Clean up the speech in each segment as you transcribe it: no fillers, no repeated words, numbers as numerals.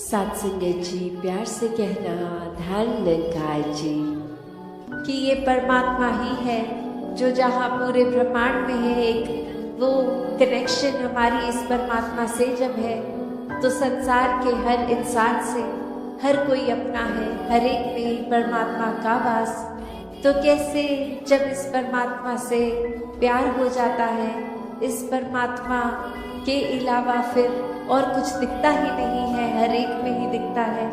सात संगत जी, प्यार से कहना ध्यान लगाए जी कि ये परमात्मा ही है जो जहाँ पूरे ब्रह्मांड में है। एक वो कनेक्शन हमारी इस परमात्मा से जब है तो संसार के हर इंसान से हर कोई अपना है, हर एक में ही परमात्मा का वास। तो कैसे जब इस परमात्मा से प्यार हो जाता है, इस परमात्मा के अलावा फिर और कुछ दिखता ही नहीं है, हर एक में ही दिखता है,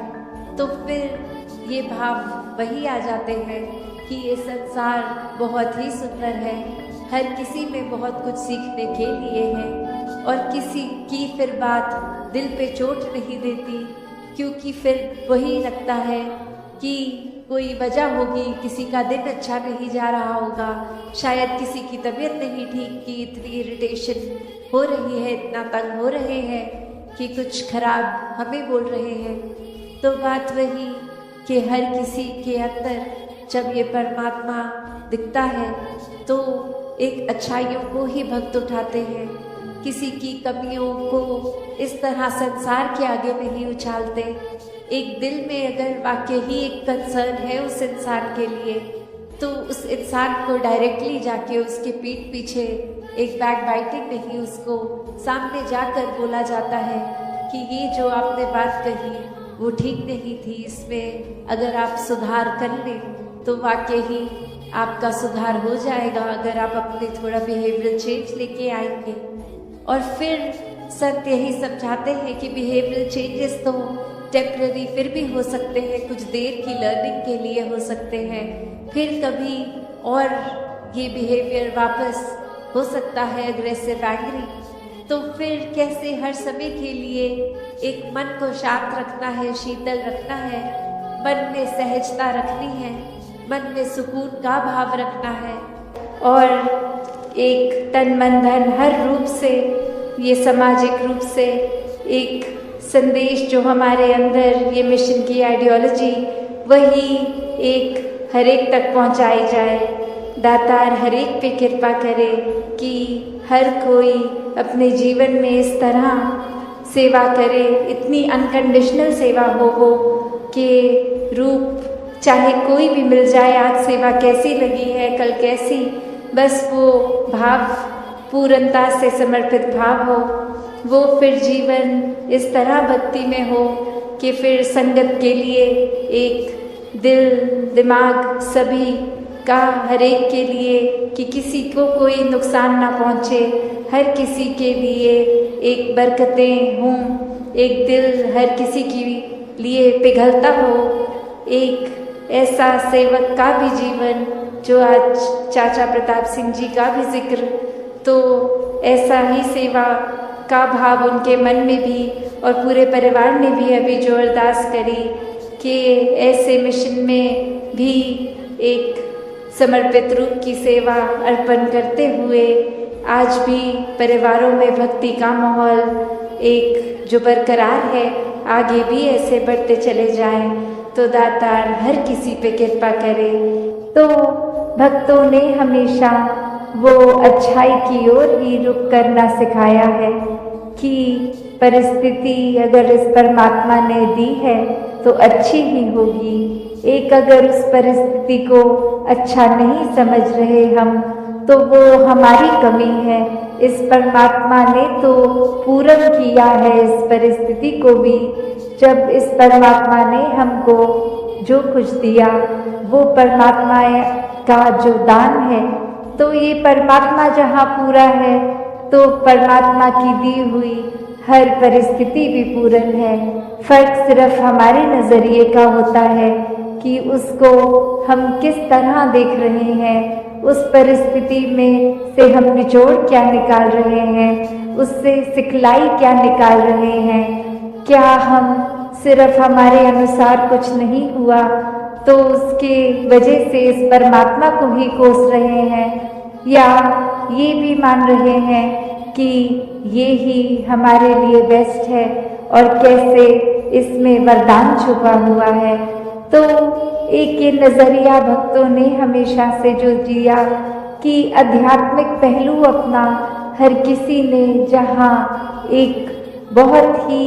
तो फिर ये भाव वही आ जाते हैं कि ये संसार बहुत ही सुंदर है, हर किसी में बहुत कुछ सीखने के लिए है और किसी की फिर बात दिल पे चोट नहीं देती, क्योंकि फिर वही लगता है कि कोई वजह होगी, किसी का दिन अच्छा नहीं जा रहा होगा, शायद किसी की तबीयत नहीं ठीक कि इतनी इरिटेशन हो रही है, इतना तंग हो रहे हैं कि कुछ खराब हमें बोल रहे हैं। तो बात वही कि हर किसी के अंदर जब ये परमात्मा दिखता है तो एक अच्छाइयों को ही भक्त उठाते हैं, किसी की कमियों को इस तरह संसार के आगे नहीं उछालते। एक दिल में अगर वाकई ही एक कंसर्न है उस इंसान के लिए तो उस इंसान को डायरेक्टली जाके उसके पीठ पीछे एक बैक बाइटिंग नहीं, उसको सामने जाकर बोला जाता है कि ये जो आपने बात कही वो ठीक नहीं थी, इसमें अगर आप सुधार कर लें तो वाकई ही आपका सुधार हो जाएगा, अगर आप अपने थोड़ा बिहेवियरल चेंज लेके आएंगे। और फिर संत यही समझाते हैं कि बिहेवियरल चेंजेस तो टेम्पररी फिर भी हो सकते हैं, कुछ देर की लर्निंग के लिए हो सकते हैं, फिर कभी और ये बिहेवियर वापस हो सकता है अग्रेसिव एंग्री। तो फिर कैसे हर समय के लिए एक मन को शांत रखना है, शीतल रखना है, मन में सहजता रखनी है, मन में सुकून का भाव रखना है और एक तन मन धन हर रूप से, ये सामाजिक रूप से एक संदेश जो हमारे अंदर ये मिशन की आइडियोलॉजी वही एक हर एक तक पहुंचाई जाए। दातार हर एक पे कृपा करे कि हर कोई अपने जीवन में इस तरह सेवा करे, इतनी अनकंडीशनल सेवा हो कि रूप चाहे कोई भी मिल जाए, आज सेवा कैसी लगी है, कल कैसी, बस वो भाव पूर्णता से समर्पित भाव हो, वो फिर जीवन इस तरह भक्ति में हो कि फिर संगत के लिए एक दिल दिमाग सभी का हर एक के लिए कि किसी को कोई नुकसान ना पहुँचे, हर किसी के लिए एक बरकतें हों, एक दिल हर किसी के लिए पिघलता हो, एक ऐसा सेवक का भी जीवन जो आज चाचा प्रताप सिंह जी का भी जिक्र, तो ऐसा ही सेवा का भाव उनके मन में भी और पूरे परिवार ने भी अभी जो अरदास करी कि ऐसे मिशन में भी एक समर्पित रूप की सेवा अर्पण करते हुए आज भी परिवारों में भक्ति का माहौल एक जो बरकरार है, आगे भी ऐसे बढ़ते चले जाएं, तो दातार हर किसी पे कृपा करे। तो भक्तों ने हमेशा वो अच्छाई की ओर ही रुख करना सिखाया है कि परिस्थिति अगर इस परमात्मा ने दी है तो अच्छी ही होगी। एक अगर उस परिस्थिति को अच्छा नहीं समझ रहे हम तो वो हमारी कमी है, इस परमात्मा ने तो पूर्ण किया है इस परिस्थिति को भी। जब इस परमात्मा ने हमको जो कुछ दिया वो परमात्मा का जो दान है, तो ये परमात्मा जहाँ पूरा है तो परमात्मा की दी हुई हर परिस्थिति भी पूर्ण है। फर्क सिर्फ हमारे नज़रिए का होता है कि उसको हम किस तरह देख रहे हैं, उस परिस्थिति में से हम निचोड़ क्या निकाल रहे हैं, उससे सिखलाई क्या निकाल रहे हैं। क्या हम सिर्फ हमारे अनुसार कुछ नहीं हुआ तो उसके वजह से इस परमात्मा को ही कोस रहे हैं, या ये भी मान रहे हैं कि ये ही हमारे लिए बेस्ट है और कैसे इसमें वरदान छुपा हुआ है। तो एक ये नज़रिया भक्तों ने हमेशा से जो दिया कि आध्यात्मिक पहलू अपना हर किसी ने जहाँ एक बहुत ही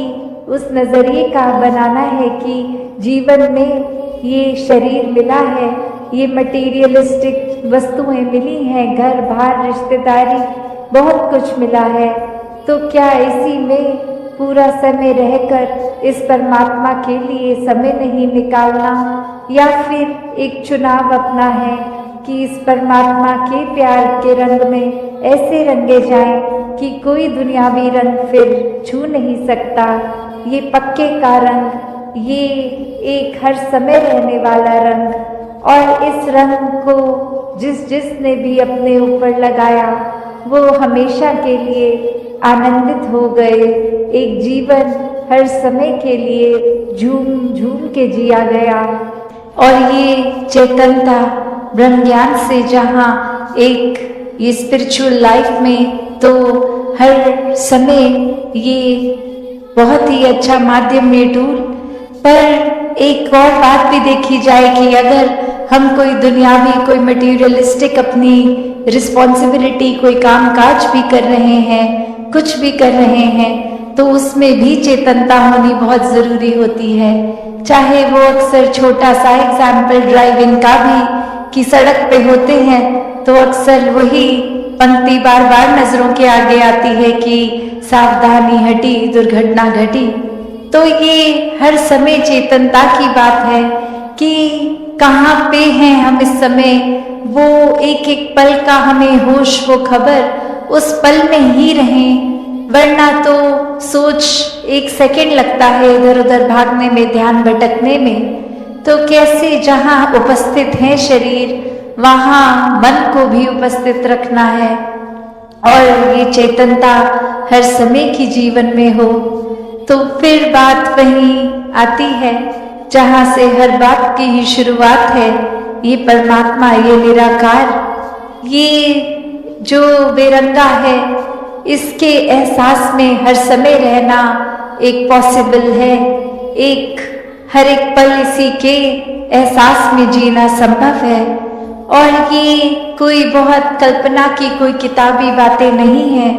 उस नज़रिए का बनाना है कि जीवन में ये शरीर मिला है, ये मटीरियलिस्टिक वस्तुएं मिली हैं, घर बार रिश्तेदारी बहुत कुछ मिला है, तो क्या इसी में पूरा समय रहकर इस परमात्मा के लिए समय नहीं निकालना, या फिर एक चुनाव अपना है कि इस परमात्मा के प्यार के रंग में ऐसे रंगे जाएं कि कोई दुनियावी रंग फिर छू नहीं सकता। ये पक्के का रंग, ये एक हर समय रहने वाला रंग, और इस रंग को जिसने भी अपने ऊपर लगाया वो हमेशा के लिए आनंदित हो गए। एक जीवन हर समय के लिए झूम झूम के जिया गया। और ये चेतनता ब्रह्म ज्ञान से जहाँ एक ये स्पिरिचुअल लाइफ में तो हर समय ये बहुत ही अच्छा माध्यम ये टूल, पर एक और बात भी देखी जाए कि अगर हम कोई दुनियावी, कोई मटीरियलिस्टिक अपनी रिस्पॉन्सिबिलिटी, कोई काम काज भी कर रहे हैं, कुछ भी कर रहे हैं, तो उसमें भी चेतनता होनी बहुत ज़रूरी होती है। चाहे वो अक्सर छोटा सा एग्जाम्पल ड्राइविंग का भी कि सड़क पे होते हैं तो अक्सर वही पंक्ति बार बार नजरों के आगे आती है कि सावधानी हटी दुर्घटना घटी। तो ये हर समय चेतनता की बात है कि कहाँ पे हैं हम इस समय, वो एक एक पल का हमें होश, वो खबर उस पल में ही रहें, वरना तो सोच एक सेकंड लगता है इधर उधर भागने में, ध्यान भटकने में। तो कैसे जहाँ उपस्थित है शरीर वहाँ मन को भी उपस्थित रखना है, और ये चेतनता हर समय की जीवन में हो। तो फिर बात वहीं आती है जहाँ से हर बात की ही शुरुआत है, ये परमात्मा, ये निराकार, ये जो बेरंगा है, इसके एहसास में हर समय रहना एक पॉसिबल है। एक हर एक पल इसी के एहसास में जीना संभव है। और ये कोई बहुत कल्पना की कोई किताबी बातें नहीं है।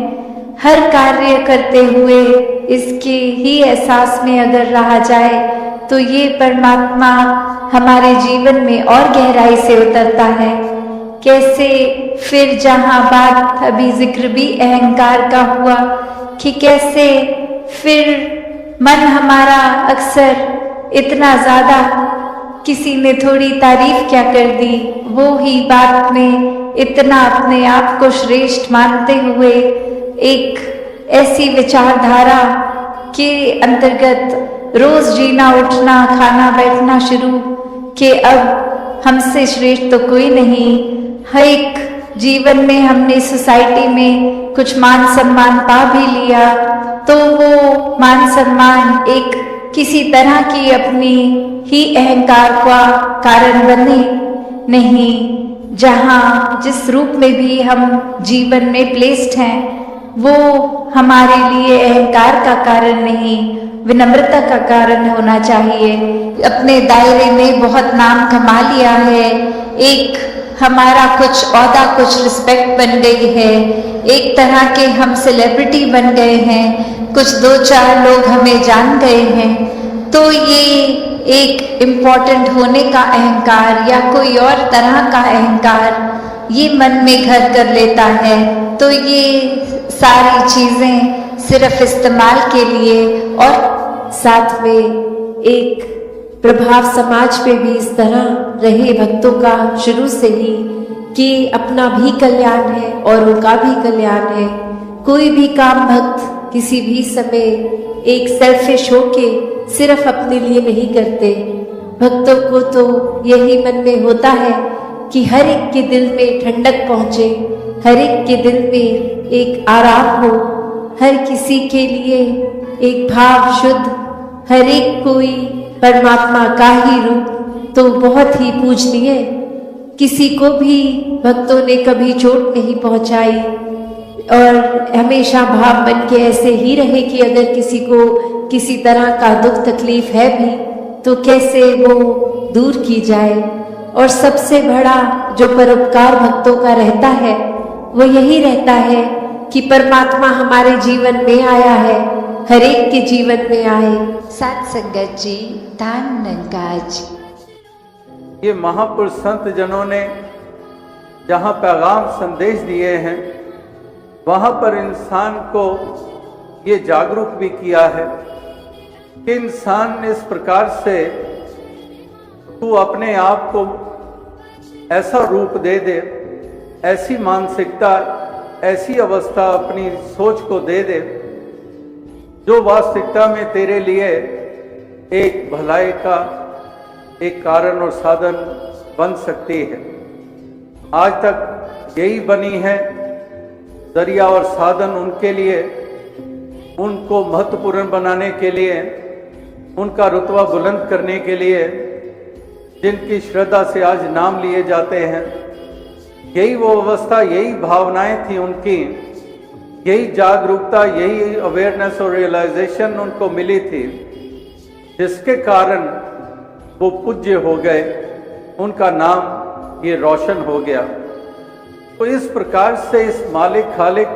हर कार्य करते हुए इसके ही एहसास में अगर रहा जाए तो ये परमात्मा हमारे जीवन में और गहराई से उतरता है। कैसे फिर जहाँ बात अभी जिक्र भी अहंकार का हुआ कि कैसे फिर मन हमारा अक्सर इतना ज़्यादा, किसी ने थोड़ी तारीफ क्या कर दी, वो ही बात में इतना अपने आप को श्रेष्ठ मानते हुए एक ऐसी विचारधारा के अंतर्गत रोज जीना, उठना, खाना, बैठना शुरू कि अब हमसे श्रेष्ठ तो कोई नहीं। हर एक जीवन में हमने सोसाइटी में कुछ मान सम्मान पा भी लिया तो वो मान सम्मान एक किसी तरह की अपनी ही अहंकार का कारण बने नहीं। जहाँ जिस रूप में भी हम जीवन में प्लेस्ड हैं वो हमारे लिए अहंकार का कारण नहीं, विनम्रता का कारण होना चाहिए। अपने दायरे में बहुत नाम कमा लिया है, एक हमारा कुछ औहदा, कुछ रिस्पेक्ट बन गई है, एक तरह के हम सेलिब्रिटी बन गए हैं, कुछ दो चार लोग हमें जान गए हैं, तो ये एक इम्पॉर्टेंट होने का अहंकार या कोई और तरह का अहंकार ये मन में घर कर लेता है। तो ये सारी चीजें सिर्फ इस्तेमाल के लिए, और साथ में एक प्रभाव समाज पे भी इस तरह रहे भक्तों का शुरू से ही कि अपना भी कल्याण है और उनका भी कल्याण है। कोई भी काम भक्त किसी भी समय एक सेल्फिश होके सिर्फ अपने लिए नहीं करते। भक्तों को तो यही मन में होता है कि हर एक के दिल में ठंडक पहुँचे, हर एक के दिल में एक आराम हो, हर किसी के लिए एक भाव शुद्ध, हर एक कोई परमात्मा का ही रूप तो बहुत ही पूजनीय। किसी को भी भक्तों ने कभी चोट नहीं पहुंचाई और हमेशा भाव बन के ऐसे ही रहे कि अगर किसी को किसी तरह का दुख तकलीफ है भी तो कैसे वो दूर की जाए। और सबसे बड़ा जो परोपकार भक्तों का रहता है वो यही रहता है कि परमात्मा हमारे जीवन में आया है हर एक के जीवन में आए। सात संगत जी, धन निरंकार जी। ये महापुरुष संत जनों ने जहाँ पैगाम संदेश दिए हैं, वहाँ पर इंसान को ये जागरूक भी किया है कि इंसान इस प्रकार से तू अपने आप को ऐसा रूप दे दे, ऐसी मानसिकता, ऐसी अवस्था अपनी सोच को दे दे जो वास्तविकता में तेरे लिए एक भलाई का एक कारण और साधन बन सकती है। आज तक यही बनी है जरिया और साधन उनके लिए, उनको महत्वपूर्ण बनाने के लिए, उनका रुतबा बुलंद करने के लिए, जिनकी श्रद्धा से आज नाम लिए जाते हैं। यही वो अवस्था, यही भावनाएं थी उनकी, यही जागरूकता, यही अवेयरनेस और रियलाइजेशन उनको मिली थी, जिसके कारण वो पूज्य हो गए, उनका नाम ये रोशन हो गया। तो इस प्रकार से इस मालिक खालिक,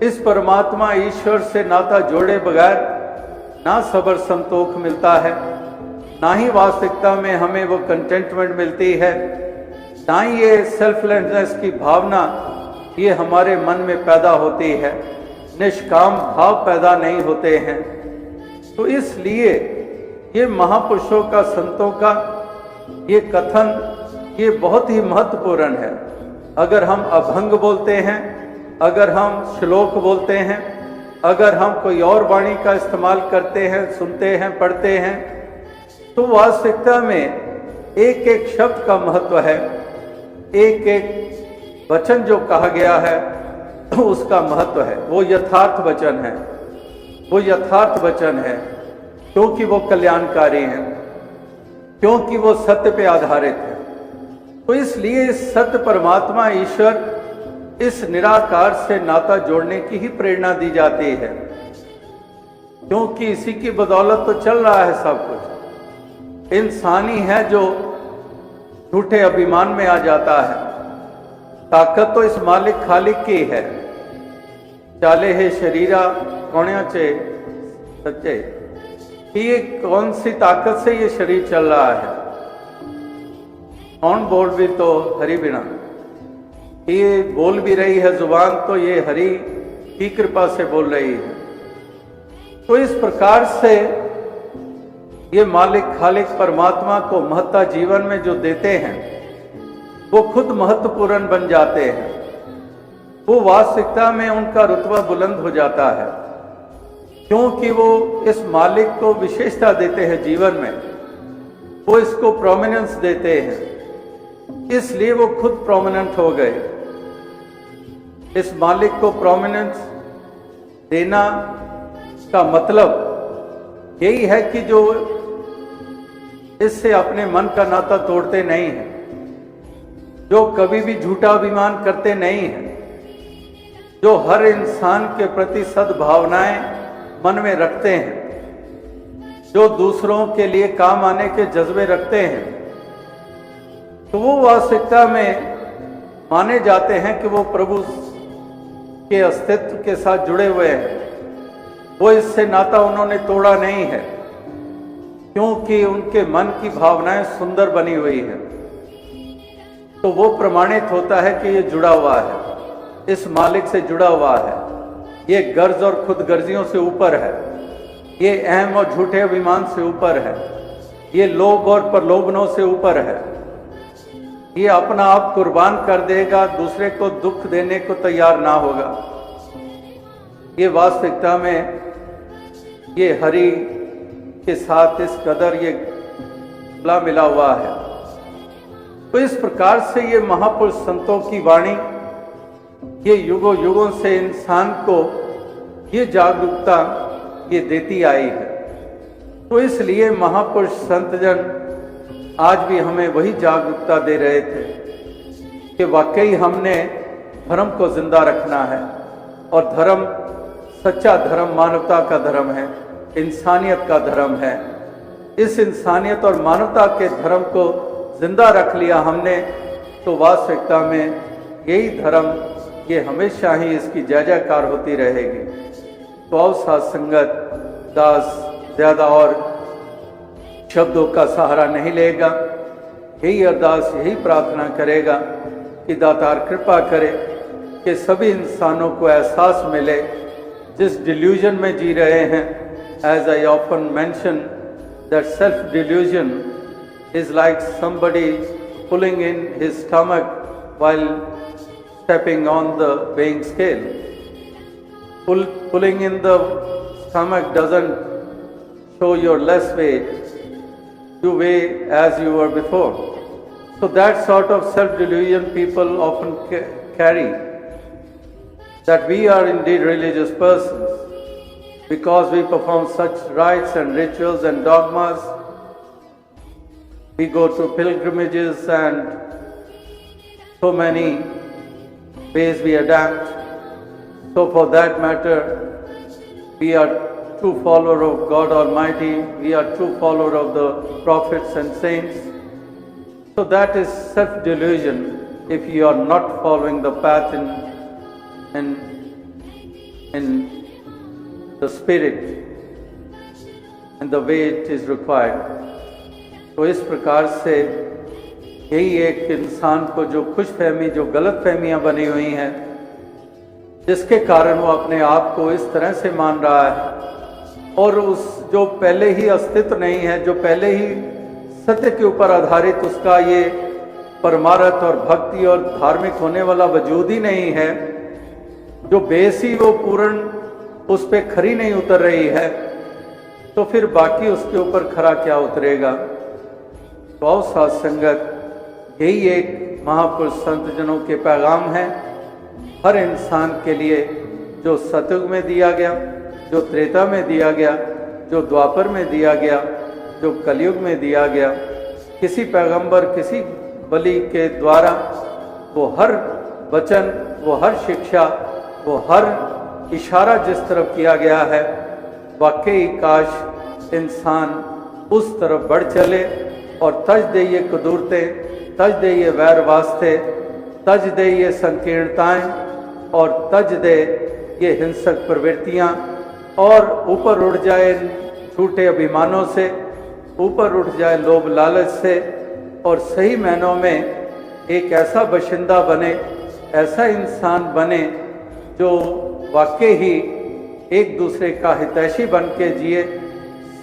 इस परमात्मा ईश्वर से नाता जोड़े बगैर ना सब्र संतोष मिलता है, ना ही वास्तविकता में हमें वो कंटेंटमेंट मिलती है, ना ही ये सेल्फलेसनेस की भावना ये हमारे मन में पैदा होती है, निष्काम भाव पैदा नहीं होते हैं। तो इसलिए ये महापुरुषों का, संतों का ये कथन ये बहुत ही महत्वपूर्ण है। अगर हम अभंग बोलते हैं, अगर हम श्लोक बोलते हैं, अगर हम कोई और वाणी का इस्तेमाल करते हैं, सुनते हैं, पढ़ते हैं, तो वास्तविकता में एक एक शब्द का महत्व है, एक एक वचन जो कहा गया है तो उसका महत्व है। वो यथार्थ वचन है, वो यथार्थ वचन है, क्योंकि वो कल्याणकारी हैं, क्योंकि वो सत्य पे आधारित है। तो इसलिए इस सत्य परमात्मा ईश्वर, इस निराकार से नाता जोड़ने की ही प्रेरणा दी जाती है, क्योंकि इसी की बदौलत तो चल रहा है सब कुछ। इंसानी है जो झूठे अभिमान में आ जाता है। ताकत तो इस मालिक खालिक की है। चाले है शरीरा कौण्याचे सच्चे, ये कौन सी ताकत से ये शरीर चल रहा है? कौन बोल भी तो हरि बिना, ये बोल भी रही है जुबान तो ये हरि की कृपा से बोल रही है। तो इस प्रकार से ये मालिक खालिक परमात्मा को महत्ता जीवन में जो देते हैं, वो खुद महत्वपूर्ण बन जाते हैं। वो वास्तविकता में उनका रुतबा बुलंद हो जाता है, क्योंकि वो इस मालिक को विशेषता देते हैं जीवन में, वो इसको प्रोमिनेंस देते हैं, इसलिए वो खुद प्रोमिनेंट हो गए। इस मालिक को प्रोमिनेंस देना का मतलब यही है कि जो इससे अपने मन का नाता तोड़ते नहीं हैं, जो कभी भी झूठा अभिमान करते नहीं हैं, जो हर इंसान के प्रति सद्भावनाएं मन में रखते हैं, जो दूसरों के लिए काम आने के जज्बे रखते हैं, तो वो वास्तविकता में माने जाते हैं कि वो प्रभु के अस्तित्व के साथ जुड़े हुए हैं। वो इससे नाता उन्होंने तोड़ा नहीं है, क्योंकि उनके मन की भावनाएं सुंदर बनी हुई है। तो वो प्रमाणित होता है कि ये जुड़ा हुआ है, इस मालिक से जुड़ा हुआ है, ये गर्ज और खुदगर्जियों से ऊपर है, ये अहम और झूठे अभिमान से ऊपर है, ये लोभ और प्रलोभनों से ऊपर है, ये अपना आप कुर्बान कर देगा, दूसरे को दुख देने को तैयार ना होगा। ये वास्तविकता में ये हरि के साथ इस कदर ये गला मिला हुआ है। तो इस प्रकार से ये महापुरुष संतों की वाणी ये युगों युगों से इंसान को ये जागरूकता ये देती आई है। तो इसलिए महापुरुष संतजन आज भी हमें वही जागरूकता दे रहे थे कि वाकई हमने धर्म को जिंदा रखना है, और धर्म सच्चा धर्म मानवता का धर्म है, इंसानियत का धर्म है। इस इंसानियत और मानवता के धर्म को जिंदा रख लिया हमने, तो वास्तविकता में यही धर्म ये हमेशा ही इसकी जय जयकार होती रहेगी। तो आओ साथ संगत, दास ज्यादा और शब्दों का सहारा नहीं लेगा, यही अरदास यही प्रार्थना करेगा कि दातार कृपा करे कि सभी इंसानों को एहसास मिले जिस डिल्यूजन में जी रहे हैं. As I often mention that self delusion is like somebody pulling in his stomach while stepping on the weighing scale. Pulling in the stomach doesn't show your less weight. You weigh as you were before. So that sort of self-delusion people often carry, that we are indeed religious persons because we perform such rites and rituals and dogmas. We go to pilgrimages and so many ways we adapt. So for that matter, we are true follower of God Almighty. We are true follower of the prophets and saints. So that is self-delusion if you are not following the path in the spirit and the way it is required. तो इस प्रकार से यही एक इंसान को जो खुशफहमी, जो गलत फहमियाँ बनी हुई हैं, जिसके कारण वो अपने आप को इस तरह से मान रहा है और उस जो पहले ही अस्तित्व नहीं है, जो पहले ही सत्य के ऊपर आधारित उसका ये परमार्थ और भक्ति और धार्मिक होने वाला वजूद ही नहीं है, जो बेस ही वो पूर्ण उस पर खरी नहीं उतर रही है, तो फिर बाकी उसके ऊपर खरा क्या उतरेगा. तो आओ साथ संगत, यही एक महापुरुष संत जनों के पैगाम है हर इंसान के लिए, जो सतयुग में दिया गया, जो त्रेता में दिया गया, जो द्वापर में दिया गया, जो कलयुग में दिया गया. किसी पैगंबर, किसी बलि के द्वारा वो हर वचन, वो हर शिक्षा, वो हर इशारा जिस तरफ किया गया है, वाकई काश इंसान उस तरफ बढ़ चले और तज दे ये कुदूरतें, तज दे ये वैर वास्ते, तज दे ये संकीर्णताएं और तज दे ये हिंसक प्रवृत्तियां और ऊपर उठ जाए झूठे अभिमानों से, ऊपर उठ जाए लोभ लालच से और सही मायनों में एक ऐसा बशिंदा बने, ऐसा इंसान बने जो वाकई ही एक दूसरे का हितैषी बन के जिए,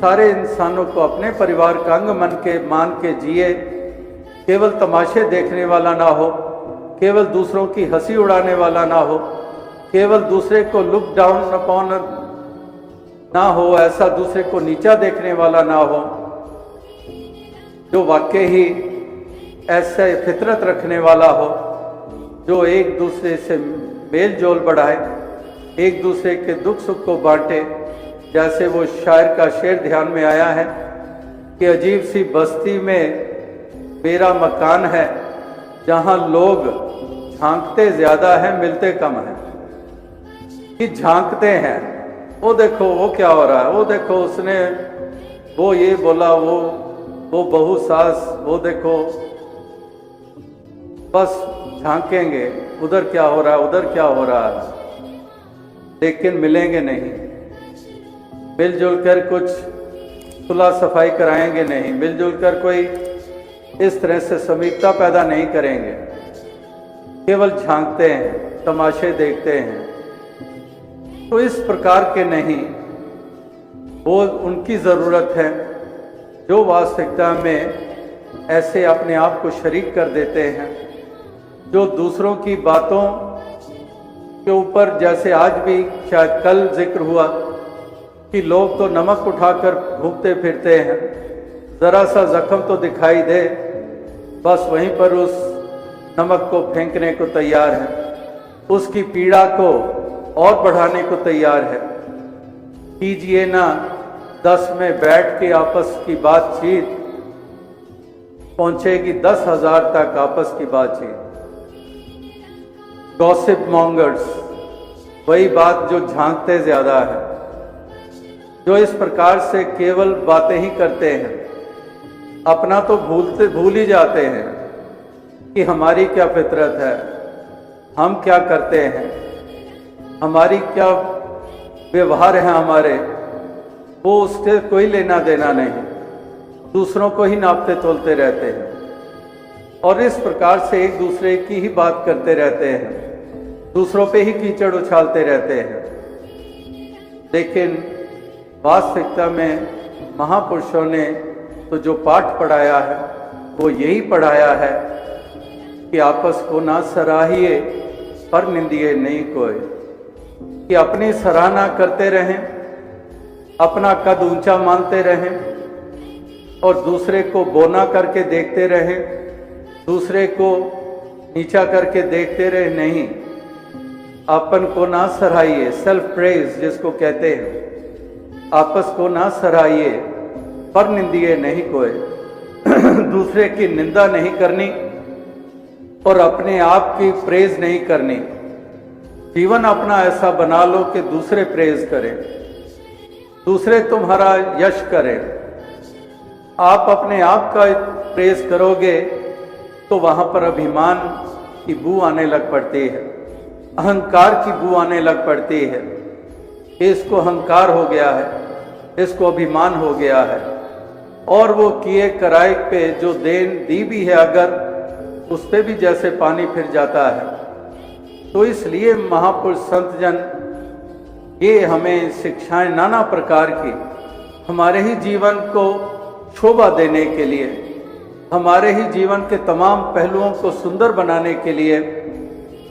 सारे इंसानों को अपने परिवार का अंग मान के जिए, केवल तमाशे देखने वाला ना हो, केवल दूसरों की हंसी उड़ाने वाला ना हो, केवल दूसरे को लुक डाउन अपॉन ना हो, ऐसा दूसरे को नीचा देखने वाला ना हो, जो वाकई ही ऐसे फितरत रखने वाला हो, जो एक दूसरे से मेल जोल बढ़ाए, एक दूसरे के दुख सुख को बांटे. जैसे वो शायर का शेर ध्यान में आया है कि अजीब सी बस्ती में मेरा मकान है, जहां लोग झांकते ज्यादा है, मिलते कम है. कि झांकते हैं, वो देखो वो क्या हो रहा है, वो देखो उसने वो ये बोला, वो बहू सास, वो देखो, बस झांकेंगे उधर क्या हो रहा है, उधर क्या हो रहा है, लेकिन मिलेंगे नहीं, मिलजुल कर कुछ सुलह सफाई कराएंगे नहीं, मिलजुल कर कोई इस तरह से समीपता पैदा नहीं करेंगे, केवल झांकते हैं, तमाशे देखते हैं. तो इस प्रकार के नहीं, वो उनकी ज़रूरत है जो वास्तविकता में ऐसे अपने आप को शरीक कर देते हैं, जो दूसरों की बातों के ऊपर, जैसे आज भी शायद कल जिक्र हुआ कि लोग तो नमक उठाकर घूमते फिरते हैं, ज़रा सा जख्म तो दिखाई दे, बस वहीं पर उस नमक को फेंकने को तैयार है, उसकी पीड़ा को और बढ़ाने को तैयार है. कीजिए ना 10 में बैठ के आपस की बातचीत, पहुंचेगी 10,000 तक आपस की बातचीत. गॉसिप मॉन्गर्स, वही बात जो झांकते ज्यादा है, जो इस प्रकार से केवल बातें ही करते हैं, अपना तो भूल ही जाते हैं कि हमारी क्या फितरत है, हम क्या करते हैं, हमारी क्या व्यवहार हैं हमारे, वो उससे कोई लेना देना नहीं, दूसरों को ही नापते तोलते रहते हैं और इस प्रकार से एक दूसरे की ही बात करते रहते हैं, दूसरों पे ही कीचड़ उछालते रहते हैं। लेकिन वास्तविकता में महापुरुषों ने तो जो पाठ पढ़ाया है वो यही पढ़ाया है कि आपस को ना सराहिए पर निंदिए नहीं कोई, कि अपनी सराहना करते रहें, अपना कद ऊंचा मानते रहें और दूसरे को बोना करके देखते रहें, दूसरे को नीचा करके देखते रहे नहीं। अपन को ना सराहिए, सेल्फ प्रेज जिसको कहते हैं, आपस को ना सराहिए पर निंदिए नहीं कोई, दूसरे की निंदा नहीं करनी और अपने आप की प्रेज नहीं करनी। जीवन अपना ऐसा बना लो कि दूसरे प्रेज करें, दूसरे तुम्हारा यश करें। आप अपने आप का प्रेज करोगे तो वहां पर अभिमान की बू आने लग पड़ती है, अहंकार की बू आने लग पड़ती है। इसको अहंकार हो गया है, इसको अभिमान हो गया है और वो किए कराए पे जो देन दी भी है अगर, उस पे भी जैसे पानी फिर जाता है। तो इसलिए महापुरुष संत जन ये हमें शिक्षाएं नाना प्रकार की हमारे ही जीवन को शोभा देने के लिए, हमारे ही जीवन के तमाम पहलुओं को सुंदर बनाने के लिए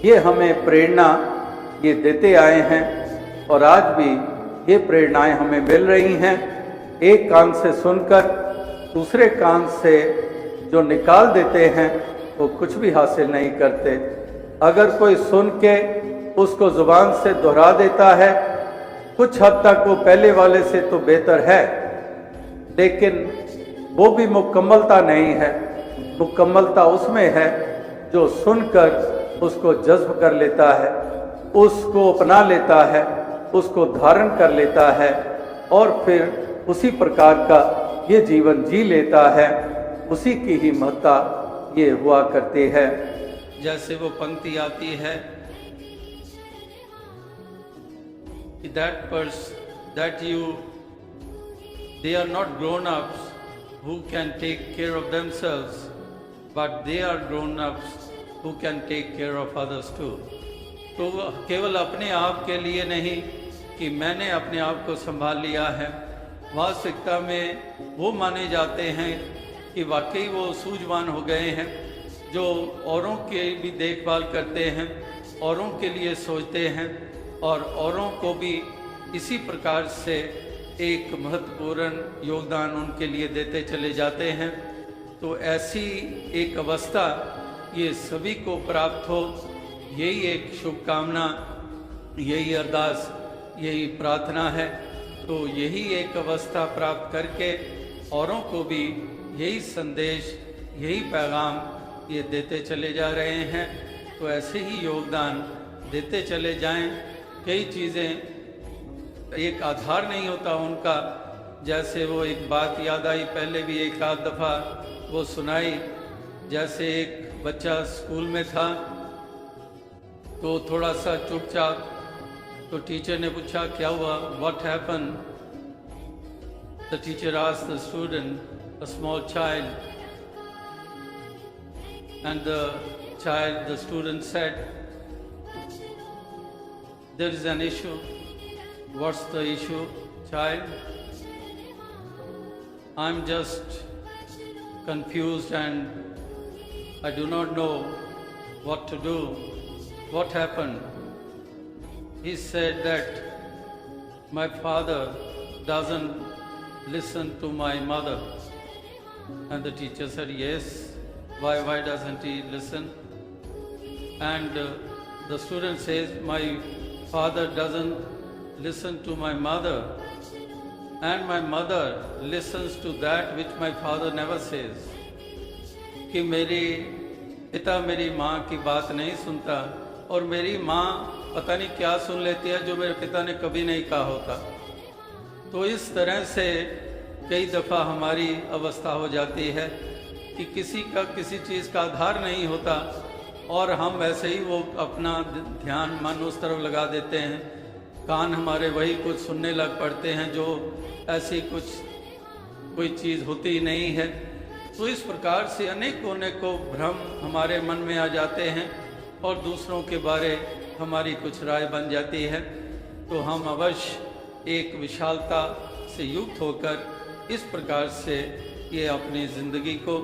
ये हमें प्रेरणा ये देते आए हैं और आज भी ये प्रेरणाएं हमें मिल रही हैं। एक कान से सुनकर दूसरे कान से जो निकाल देते हैं वो कुछ भी हासिल नहीं करते। अगर कोई सुन के उसको जुबान से दोहरा देता है, कुछ हद तक वो पहले वाले से तो बेहतर है, लेकिन वो भी मुकम्मलता नहीं है। मुकम्मलता उसमें है जो सुनकर उसको जज्ब कर लेता है, उसको अपना लेता है, उसको धारण कर लेता है और फिर उसी प्रकार का ये जीवन जी लेता है। उसी की ही महत्ता ये हुआ करती है। जैसे वो पंक्ति आती है कि that you they are not grown ups who can take care of themselves, but they are grown ups who can take care of others too. तो केवल अपने आप के लिए नहीं कि मैंने अपने आप को संभाल लिया है, वास्तविकता में वो माने जाते हैं कि वाकई वो सूझवान हो गए हैं, जो औरों की भी देखभाल करते हैं, औरों के लिए सोचते हैं और औरों को भी इसी प्रकार से एक महत्वपूर्ण योगदान उनके लिए देते चले जाते हैं। तो ऐसी एक अवस्था ये सभी को प्राप्त हो, यही एक शुभकामना, यही अरदास, यही प्रार्थना है। तो यही एक अवस्था प्राप्त करके औरों को भी यही संदेश, यही पैगाम ये देते चले जा रहे हैं। तो ऐसे ही योगदान देते चले जाएं। कई चीज़ें एक आधार नहीं होता उनका, जैसे वो एक बात याद आई, पहले भी एक आध दफ़ा वो सुनाई। जैसे एक बच्चा स्कूल में था तो थोड़ा सा चुपचाप, तो टीचर ने पूछा क्या हुआ, what happen? The teacher asked the student, a small child, and the student said, there is an issue. What's the issue, child? I am just confused and I do not know what to do. What happened? He said that my father doesn't listen to my mother. And the teacher said, yes, why doesn't he listen? And the student says, my father doesn't listen to my mother, and my mother listens to that which my father never says. कि मेरी पिता मेरी माँ की बात नहीं सुनता और मेरी माँ पता नहीं क्या सुन लेती है जो मेरे पिता ने कभी नहीं कहा होता। तो इस तरह से कई दफ़ा हमारी अवस्था हो जाती है कि किसी का किसी चीज़ का आधार नहीं होता और हम वैसे ही वो अपना ध्यान मन उस तरफ लगा देते हैं कान हमारे वही कुछ सुनने लग पड़ते हैं जो ऐसी कुछ कोई चीज़ होती ही नहीं है। तो इस प्रकार से अनेकों भ्रम हमारे मन में आ जाते हैं और दूसरों के बारे हमारी कुछ राय बन जाती है। तो हम अवश्य एक विशालता से युक्त होकर इस प्रकार से ये अपनी ज़िंदगी को,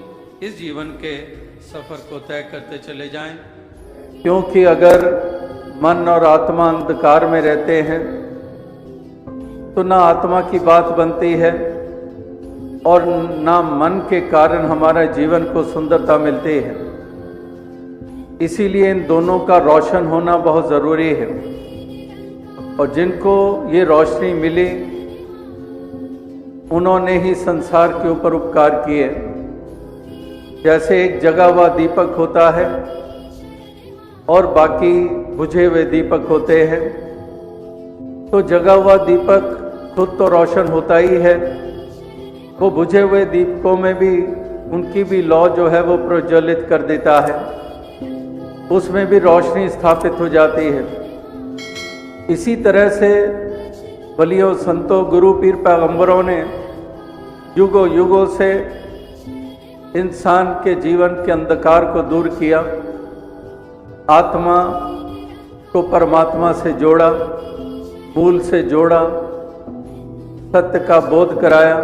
इस जीवन के सफ़र को तय करते चले जाएं। क्योंकि अगर मन और आत्मा अंधकार में रहते हैं तो ना आत्मा की बात बनती है और ना मन के कारण हमारा जीवन को सुंदरता मिलती है। इसीलिए इन दोनों का रोशन होना बहुत ज़रूरी है। और जिनको ये रोशनी मिली उन्होंने ही संसार के ऊपर उपकार किए। जैसे एक जगा हुआ दीपक होता है और बाकी बुझे हुए दीपक होते हैं, तो जगा हुआ दीपक खुद तो रोशन होता ही है, वो बुझे हुए दीपकों में भी उनकी भी लौ जो है वो प्रज्वलित कर देता है, उसमें भी रोशनी स्थापित हो जाती है। इसी तरह से वलियों, संतों, गुरु, पीर, पैगंबरों ने युगों युगों से इंसान के जीवन के अंधकार को दूर किया, आत्मा को परमात्मा से जोड़ा, मूल से जोड़ा, सत्य का बोध कराया,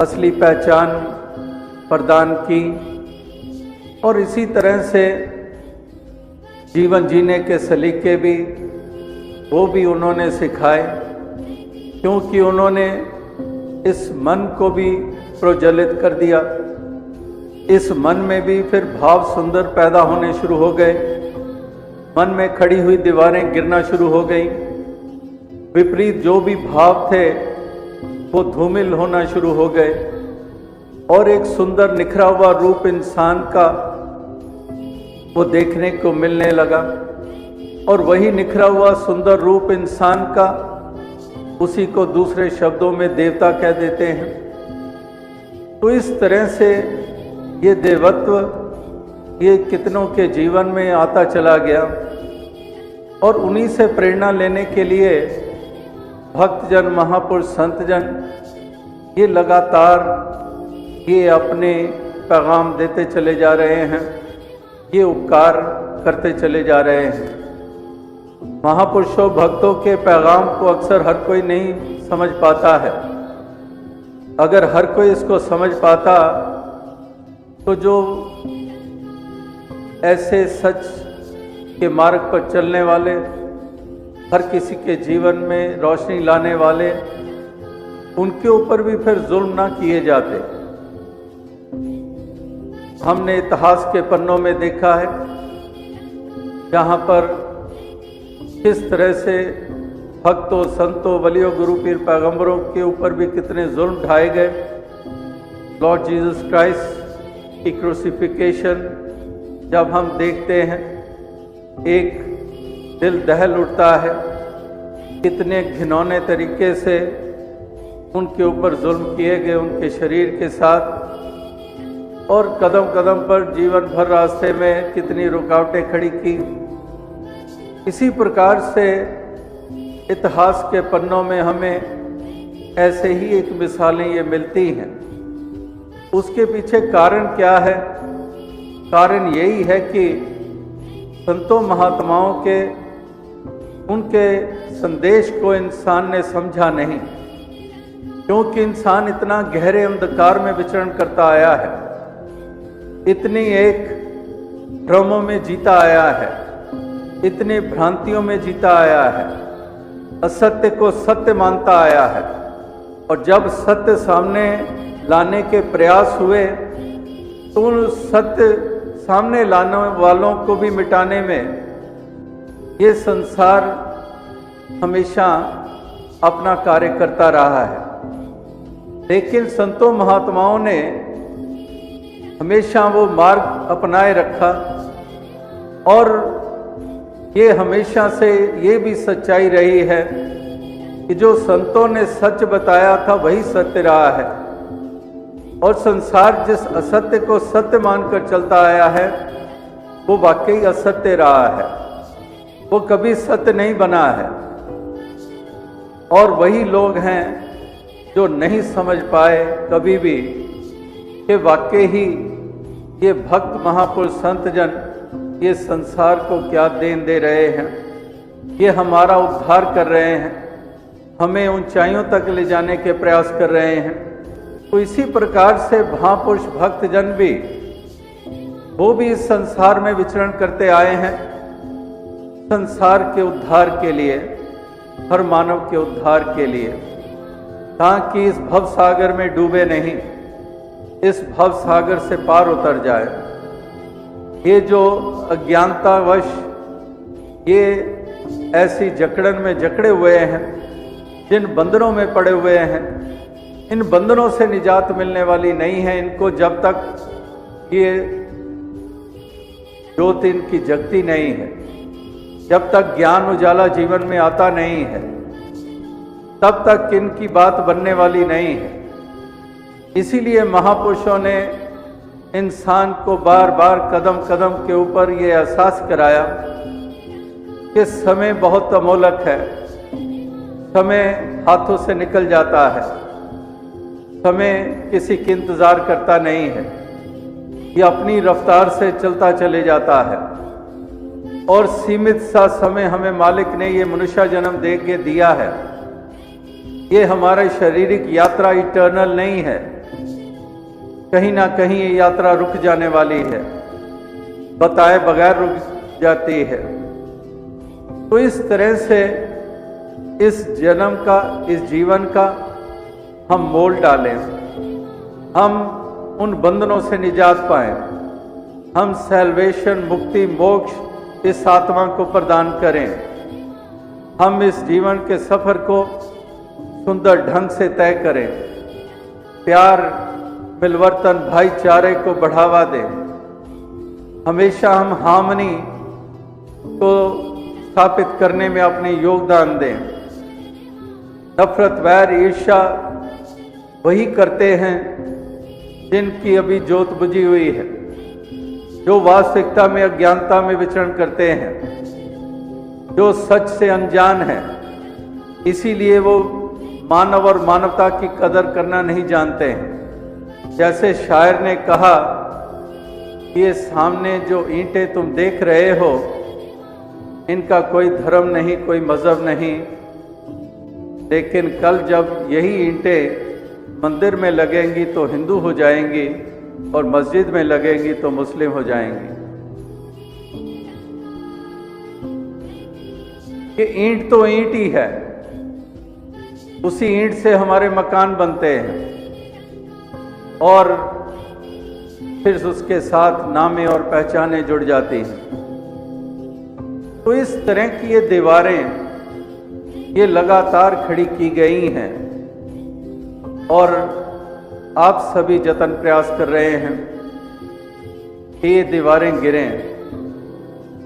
असली पहचान प्रदान की और इसी तरह से जीवन जीने के सलीके भी वो भी उन्होंने सिखाए। क्योंकि उन्होंने इस मन को भी प्रज्वलित कर दिया, इस मन में भी फिर भाव सुंदर पैदा होने शुरू हो गए, मन में खड़ी हुई दीवारें गिरना शुरू हो गई, विपरीत जो भी भाव थे वो धूमिल होना शुरू हो गए और एक सुंदर निखरा हुआ रूप इंसान का वो देखने को मिलने लगा। और वही निखरा हुआ सुंदर रूप इंसान का, उसी को दूसरे शब्दों में देवता कह देते हैं। तो इस तरह से ये देवत्व ये कितनों के जीवन में आता चला गया और उन्हीं से प्रेरणा लेने के लिए भक्तजन, महापुरुष, संतजन ये लगातार ये अपने पैगाम देते चले जा रहे हैं, ये उपकार करते चले जा रहे हैं। महापुरुषों, भक्तों के पैगाम को अक्सर हर कोई नहीं समझ पाता है। अगर हर कोई इसको समझ पाता तो जो ऐसे सच के मार्ग पर चलने वाले, हर किसी के जीवन में रोशनी लाने वाले, उनके ऊपर भी फिर जुल्म ना किए जाते। हमने इतिहास के पन्नों में देखा है जहाँ पर किस तरह से भक्तों, संतों, वलियों, गुरु, पीर, पैगंबरों के ऊपर भी कितने जुल्म ढाए गए। लॉर्ड जीसस क्राइस्ट की क्रूसिफिकेशन जब हम देखते हैं, एक दिल दहल उठता है, कितने घिनौने तरीके से उनके ऊपर जुल्म किए गए उनके शरीर के साथ, और कदम कदम पर जीवन भर रास्ते में कितनी रुकावटें खड़ी की। इसी प्रकार से इतिहास के पन्नों में हमें ऐसे ही एक मिसालें ये मिलती हैं। उसके पीछे कारण क्या है? कारण यही है कि संतों, महात्माओं के उनके संदेश को इंसान ने समझा नहीं, क्योंकि इंसान इतना गहरे अंधकार में विचरण करता आया है, इतनी एक भ्रमों में जीता आया है, इतनी भ्रांतियों में जीता आया है, असत्य को सत्य मानता आया है। और जब सत्य सामने लाने के प्रयास हुए तो उन सत्य सामने लाने वालों को भी मिटाने में ये संसार हमेशा अपना कार्य करता रहा है। लेकिन संतों, महात्माओं ने हमेशा वो मार्ग अपनाए रखा और ये हमेशा से ये भी सच्चाई रही है कि जो संतों ने सच बताया था वही सत्य रहा है, और संसार जिस असत्य को सत्य मानकर चलता आया है वो वाकई असत्य रहा है, वो कभी सत्य नहीं बना है। और वही लोग हैं जो नहीं समझ पाए कभी भी कि वाकई ही ये भक्त महापुरुष संत जन ये संसार को क्या देन दे रहे हैं, ये हमारा उद्धार कर रहे हैं, हमें ऊंचाइयों तक ले जाने के प्रयास कर रहे हैं। तो इसी प्रकार से महापुरुष भक्त जन भी वो भी इस संसार में विचरण करते आए हैं, संसार के उद्धार के लिए, हर मानव के उद्धार के लिए, ताकि इस भव सागर में डूबे नहीं, इस भव सागर से पार उतर जाए। ये जो अज्ञानतावश ये ऐसी जकड़न में जकड़े हुए हैं, जिन बंधनों में पड़े हुए हैं, इन बंधनों से निजात मिलने वाली नहीं है। इनको जब तक ये ज्योत इनकी जगती नहीं है, जब तक ज्ञान उजाला जीवन में आता नहीं है, तब तक इनकी बात बनने वाली नहीं है। इसीलिए महापुरुषों ने इंसान को बार बार कदम कदम के ऊपर ये एहसास कराया कि समय बहुत अमोलक है, समय हाथों से निकल जाता है, समय किसी के इंतजार करता नहीं है, ये अपनी रफ्तार से चलता चले जाता है। और सीमित सा समय हमें मालिक ने ये मनुष्य जन्म दे के दिया है। ये हमारा शारीरिक यात्रा इटर्नल नहीं है, कहीं ना कहीं ये यात्रा रुक जाने वाली है, बताए बगैर रुक जाती है। तो इस तरह से इस जन्म का, इस जीवन का हम मोल डालें, हम उन बंधनों से निजात पाएं, हम सैल्वेशन, मुक्ति, मोक्ष इस आत्मा को प्रदान करें। हम इस जीवन के सफर को सुंदर ढंग से तय करें, प्यार, मिलवर्तन, भाईचारे को बढ़ावा दें। हमेशा हम हार्मनी को स्थापित करने में अपनी योगदान दें। नफरत, वैर, ईर्ष्या वही करते हैं जिनकी अभी ज्योत बुझी हुई है, जो वास्तविकता में अज्ञानता में विचरण करते हैं, जो सच से अनजान है। इसीलिए वो मानव और मानवता की कदर करना नहीं जानते हैं। जैसे शायर ने कहा, ये सामने जो ईंटें तुम देख रहे हो, इनका कोई धर्म नहीं, कोई मजहब नहीं, लेकिन कल जब यही ईंटें मंदिर में लगेंगी तो हिंदू हो जाएंगी और मस्जिद में लगेंगी तो मुस्लिम हो जाएंगी। ये ईंट तो ईंट ही है, उसी ईंट से हमारे मकान बनते हैं और फिर उसके साथ नामें और पहचानें जुड़ जाती हैं। तो इस तरह की ये दीवारें ये लगातार खड़ी की गई हैं और आप सभी जतन प्रयास कर रहे हैं कि ये दीवारें गिरें,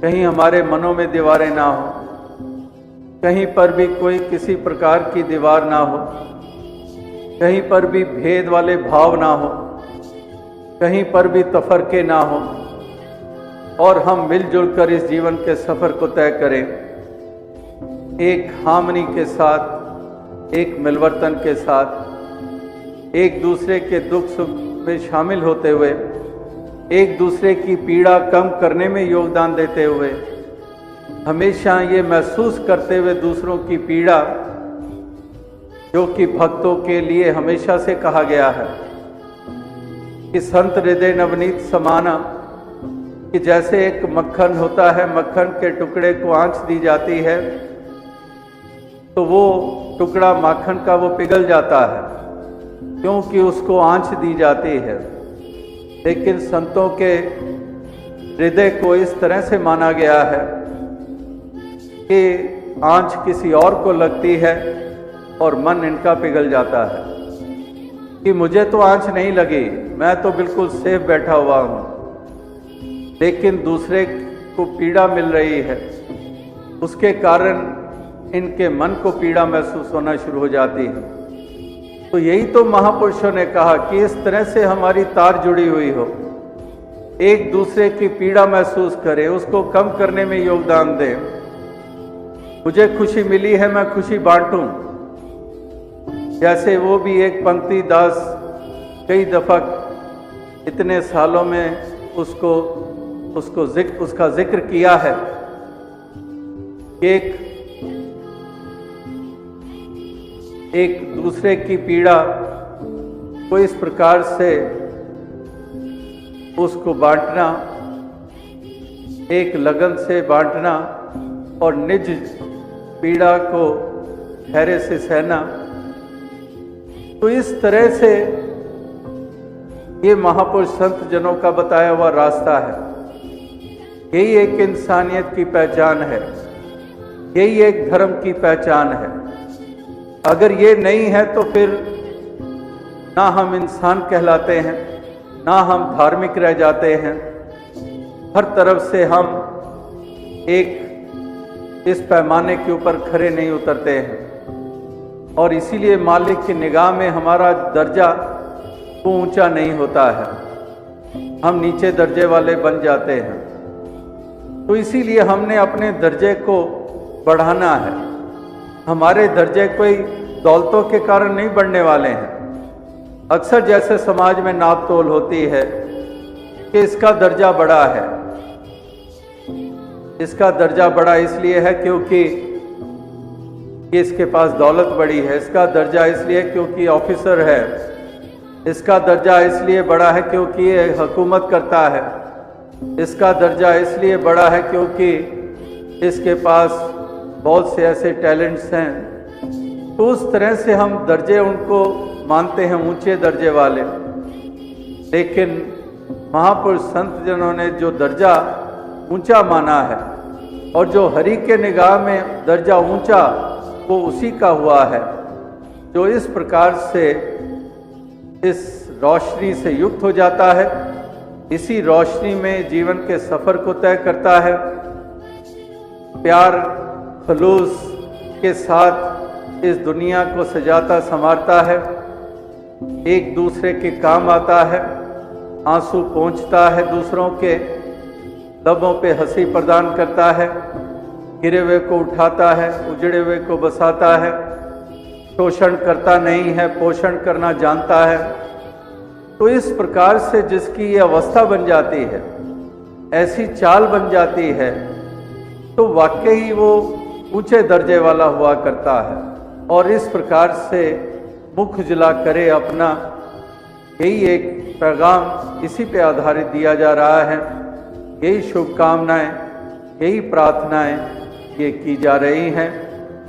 कहीं हमारे मनों में दीवारें ना हो, कहीं पर भी कोई किसी प्रकार की दीवार ना हो, कहीं पर भी भेद वाले भाव ना हो, कहीं पर भी तफरके ना हो, और हम मिलजुल कर इस जीवन के सफर को तय करें, एक हार्मनी के साथ, एक मिलवर्तन के साथ, एक दूसरे के दुख सुख में शामिल होते हुए, एक दूसरे की पीड़ा कम करने में योगदान देते हुए, हमेशा ये महसूस करते हुए दूसरों की पीड़ा, जो कि भक्तों के लिए हमेशा से कहा गया है कि संत हृदय नवनीत समाना, कि जैसे एक मक्खन होता है, मक्खन के टुकड़े को आंच दी जाती है तो वो टुकड़ा माखन का वो पिघल जाता है, क्योंकि उसको आंच दी जाती है। लेकिन संतों के हृदय को इस तरह से माना गया है कि आंच किसी और को लगती है और मन इनका पिघल जाता है कि मुझे तो आंच नहीं लगी, मैं तो बिल्कुल सेफ बैठा हुआ हूं, लेकिन दूसरे को पीड़ा मिल रही है, उसके कारण इनके मन को पीड़ा महसूस होना शुरू हो जाती है। तो यही तो महापुरुषों ने कहा कि इस तरह से हमारी तार जुड़ी हुई हो, एक दूसरे की पीड़ा महसूस करें, उसको कम करने में योगदान दें। मुझे खुशी मिली है, मैं खुशी बांटूं, जैसे वो भी एक पंक्ति दास कई दफ़ा इतने सालों में उसका जिक्र किया है कि एक दूसरे की पीड़ा को इस प्रकार से उसको बांटना, एक लगन से बांटना और निज पीड़ा को धैर्य से सहना। तो इस तरह से ये महापुरुष संत जनों का बताया हुआ रास्ता है। यही एक इंसानियत की पहचान है, यही एक धर्म की पहचान है। अगर ये नहीं है तो फिर ना हम इंसान कहलाते हैं, ना हम धार्मिक रह जाते हैं। हर तरफ से हम एक इस पैमाने के ऊपर खरे नहीं उतरते हैं और इसीलिए मालिक की निगाह में हमारा दर्जा वो ऊंचा नहीं होता है, हम नीचे दर्जे वाले बन जाते हैं। तो इसीलिए हमने अपने दर्जे को बढ़ाना है। हमारे दर्जे कोई दौलतों के कारण नहीं बढ़ने वाले हैं। अक्सर जैसे समाज में नाप तोल होती है कि इसका दर्जा बड़ा है, इसका दर्जा बड़ा इसलिए है क्योंकि इसके पास दौलत बड़ी है, इसका दर्जा इसलिए क्योंकि ऑफिसर है, इसका दर्जा इसलिए बड़ा है क्योंकि ये हुकूमत करता है, इसका दर्जा इसलिए बड़ा है क्योंकि इसके पास बहुत से ऐसे टैलेंट्स हैं। तो उस तरह से हम दर्जे उनको मानते हैं ऊंचे दर्जे वाले। लेकिन महापुरुष संत जनों ने जो दर्जा ऊंचा माना है और जो हरि के निगाह में दर्जा ऊंचा, वो उसी का हुआ है जो इस प्रकार से इस रोशनी से युक्त हो जाता है, इसी रोशनी में जीवन के सफर को तय करता है, प्यार खलूस के साथ इस दुनिया को सजाता संवारता है, एक दूसरे के काम आता है, आंसू पोंछता है, दूसरों के लबों पे हंसी प्रदान करता है, गिरे हुए को उठाता है, उजड़े हुए को बसाता है, शोषण करता नहीं है, पोषण करना जानता है। तो इस प्रकार से जिसकी ये अवस्था बन जाती है, ऐसी चाल बन जाती है, तो वाकई वो ऊंचे दर्जे वाला हुआ करता है। और इस प्रकार से मुख उजला करे अपना, यही एक पैगाम इसी पे आधारित दिया जा रहा है। यही शुभकामनाएं, यही प्रार्थनाएं ये की जा रही हैं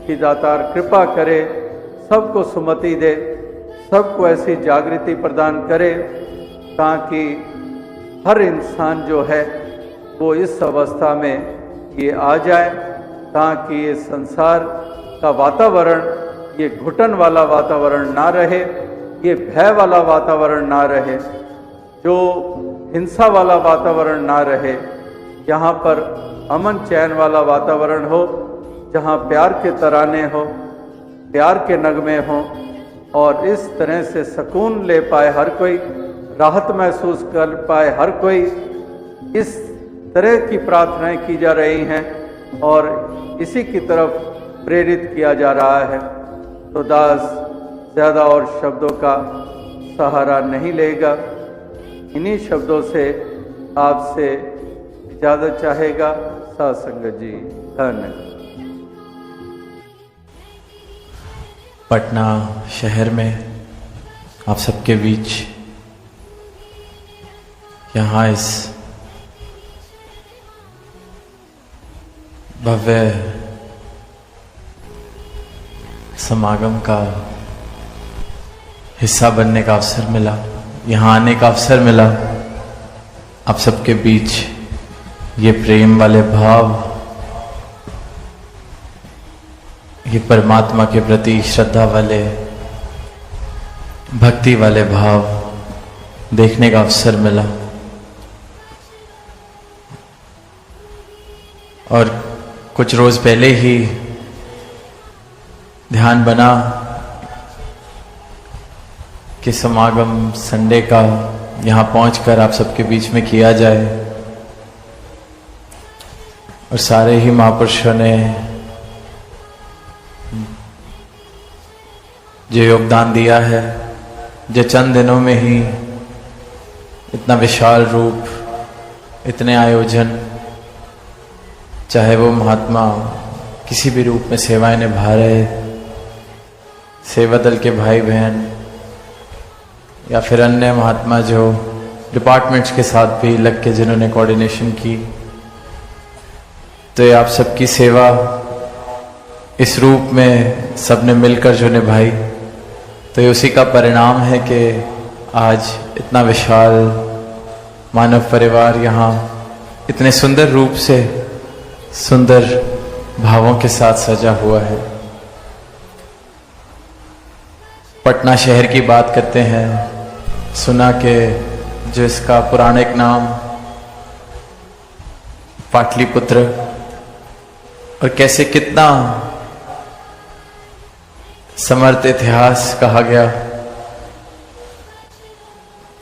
कि दातार कृपा करे, सबको सुमति दे, सबको ऐसी जागृति प्रदान करे ताकि हर इंसान जो है वो इस अवस्था में ये आ जाए, ताकि ये संसार का वातावरण ये घुटन वाला वातावरण ना रहे, ये भय वाला वातावरण ना रहे, जो हिंसा वाला वातावरण ना रहे। यहाँ पर अमन चैन वाला वातावरण हो, जहाँ प्यार के तराने हो, प्यार के नगमे हों और इस तरह से सुकून ले पाए हर कोई, राहत महसूस कर पाए हर कोई। इस तरह की प्रार्थनाएं की जा रही हैं और इसी की तरफ प्रेरित किया जा रहा है। तो दास ज़्यादा और शब्दों का सहारा नहीं लेगा, इन्हीं शब्दों से आपसे इजाज़त चाहेगा। साध संगत जी, धन्यवाद। पटना शहर में आप सबके बीच यहाँ इस भव्य समागम का हिस्सा बनने का अवसर मिला, यहाँ आने का अवसर मिला। आप सबके बीच ये प्रेम वाले भाव, ये परमात्मा के प्रति श्रद्धा वाले, भक्ति वाले भाव देखने का अवसर मिला। और कुछ रोज पहले ही ध्यान बना कि समागम संडे का यहाँ पहुंचकर आप सबके बीच में किया जाए। और सारे ही महापुरुषों ने जो योगदान दिया है, जो चंद दिनों में ही इतना विशाल रूप, इतने आयोजन, चाहे वो महात्मा किसी भी रूप में सेवाएं निभा रहे, सेवा दल के भाई बहन या फिर अन्य महात्मा जो डिपार्टमेंट्स के साथ भी लग के जिन्होंने कोऑर्डिनेशन की, तो ये आप सबकी सेवा इस रूप में सबने मिलकर जो निभाई, तो ये उसी का परिणाम है कि आज इतना विशाल मानव परिवार यहाँ इतने सुंदर रूप से, सुंदर भावों के साथ सजा हुआ है। पटना शहर की बात करते हैं, सुना कि जो इसका पौराणिक नाम पाटलिपुत्र, और कैसे कितना समर्थ इतिहास कहा गया,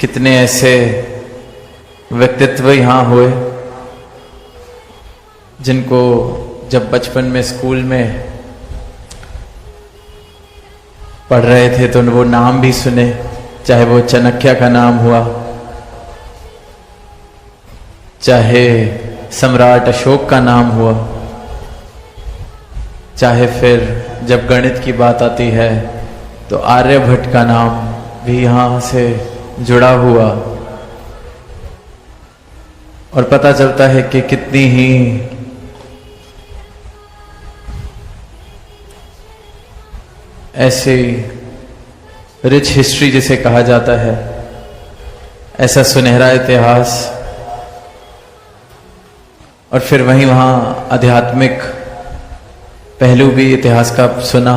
कितने ऐसे व्यक्तित्व यहाँ हुए जिनको जब बचपन में स्कूल में पढ़ रहे थे तो वो नाम भी सुने, चाहे वो चाणक्य का नाम हुआ, चाहे सम्राट अशोक का नाम हुआ, चाहे फिर जब गणित की बात आती है तो आर्यभट्ट का नाम भी यहाँ से जुड़ा हुआ, और पता चलता है कि कितनी ही ऐसी रिच हिस्ट्री जिसे कहा जाता है, ऐसा सुनहरा इतिहास, और फिर वहीं वहाँ आध्यात्मिक पहलू भी इतिहास का सुना।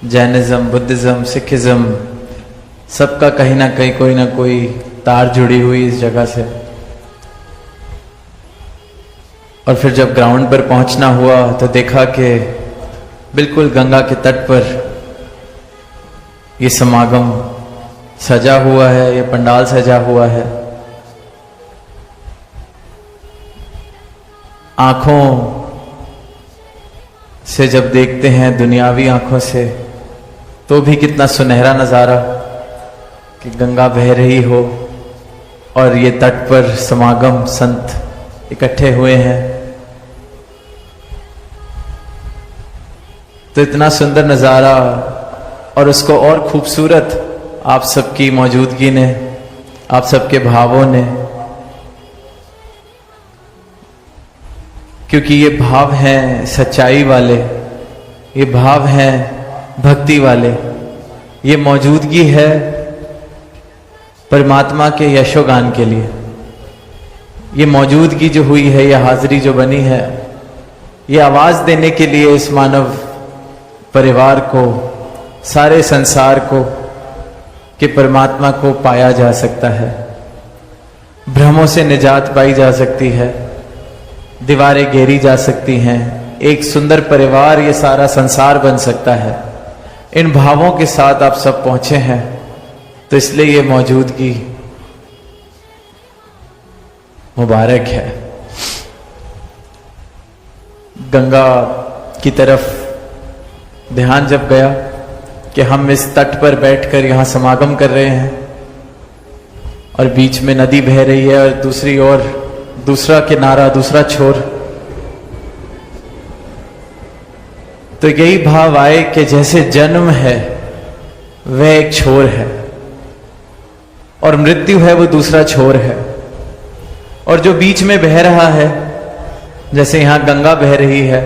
जैनिज्म, बुद्धिज्म, सिखिज्म, सबका कहीं ना कहीं कोई ना कोई तार जुड़ी हुई इस जगह से। और फिर जब ग्राउंड पर पहुंचना हुआ तो देखा कि बिल्कुल गंगा के तट पर ये समागम सजा हुआ है, ये पंडाल सजा हुआ है। आंखों से जब देखते हैं, दुनियावी आंखों से, तो भी कितना सुनहरा नजारा कि गंगा बह रही हो और ये तट पर समागम, संत इकट्ठे हुए हैं। तो इतना सुंदर नजारा, और उसको और खूबसूरत आप सबकी मौजूदगी ने, आप सबके भावों ने, क्योंकि ये भाव हैं सच्चाई वाले, ये भाव हैं भक्ति वाले, ये मौजूदगी है परमात्मा के यशोगान के लिए। ये मौजूदगी जो हुई है, ये हाजिरी जो बनी है, ये आवाज देने के लिए इस मानव परिवार को, सारे संसार को, कि परमात्मा को पाया जा सकता है, भ्रमों से निजात पाई जा सकती है, दीवारें घेरी जा सकती हैं, एक सुंदर परिवार, ये सारा संसार बन सकता है। इन भावों के साथ आप सब पहुंचे हैं, तो इसलिए ये मौजूदगी मुबारक है। गंगा की तरफ ध्यान जब गया कि हम इस तट पर बैठकर यहां समागम कर रहे हैं, और बीच में नदी बह रही है, और दूसरी ओर दूसरा किनारा, दूसरा छोर, तो यही भाव आए कि जैसे जन्म है वह एक छोर है, और मृत्यु है वो दूसरा छोर है, और जो बीच में बह रहा है, जैसे यहां गंगा बह रही है,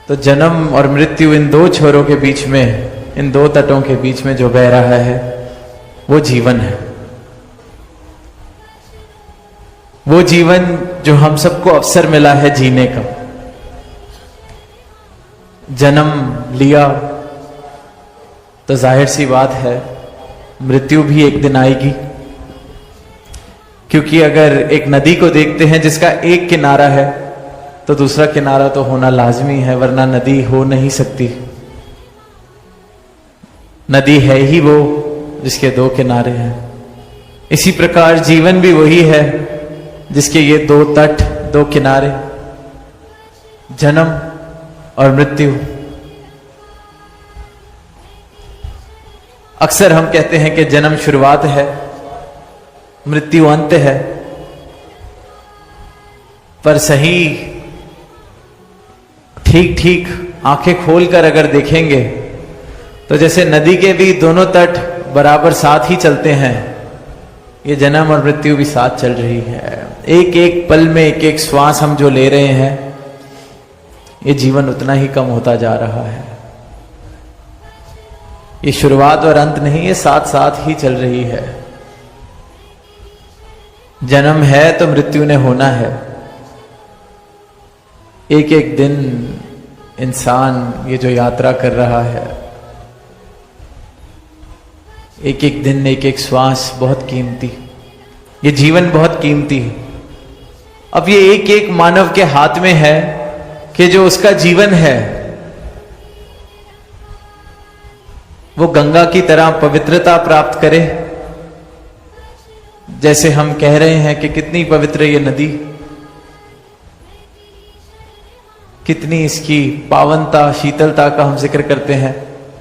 तो जन्म और मृत्यु, इन दो छोरों के बीच में, इन दो तटों के बीच में जो बह रहा है वो जीवन है। वो जीवन जो हम सबको अवसर मिला है जीने का। जन्म लिया तो जाहिर सी बात है मृत्यु भी एक दिन आएगी, क्योंकि अगर एक नदी को देखते हैं जिसका एक किनारा है, तो दूसरा किनारा तो होना लाजमी है, वरना नदी हो नहीं सकती। नदी है ही वो जिसके दो किनारे हैं। इसी प्रकार जीवन भी वही है जिसके ये दो तट, दो किनारे, जन्म और मृत्यु। अक्सर हम कहते हैं कि जन्म शुरुआत है, मृत्यु अंत है, पर सही ठीक ठीक आंखें खोलकर अगर देखेंगे तो जैसे नदी के भी दोनों तट बराबर साथ ही चलते हैं, ये जन्म और मृत्यु भी साथ चल रही है। एक एक पल में एक एक श्वास हम जो ले रहे हैं, ये जीवन उतना ही कम होता जा रहा है। ये शुरुआत और अंत नहीं, ये साथ साथ ही चल रही है। जन्म है तो मृत्यु ने होना है। एक एक दिन इंसान ये जो यात्रा कर रहा है, एक एक दिन एक एक श्वास बहुत कीमती, ये जीवन बहुत कीमती है। अब ये एक एक मानव के हाथ में है कि जो उसका जीवन है वो गंगा की तरह पवित्रता प्राप्त करे। जैसे हम कह रहे हैं कि कितनी पवित्र ये नदी, कितनी इसकी पावनता शीतलता का हम जिक्र करते हैं,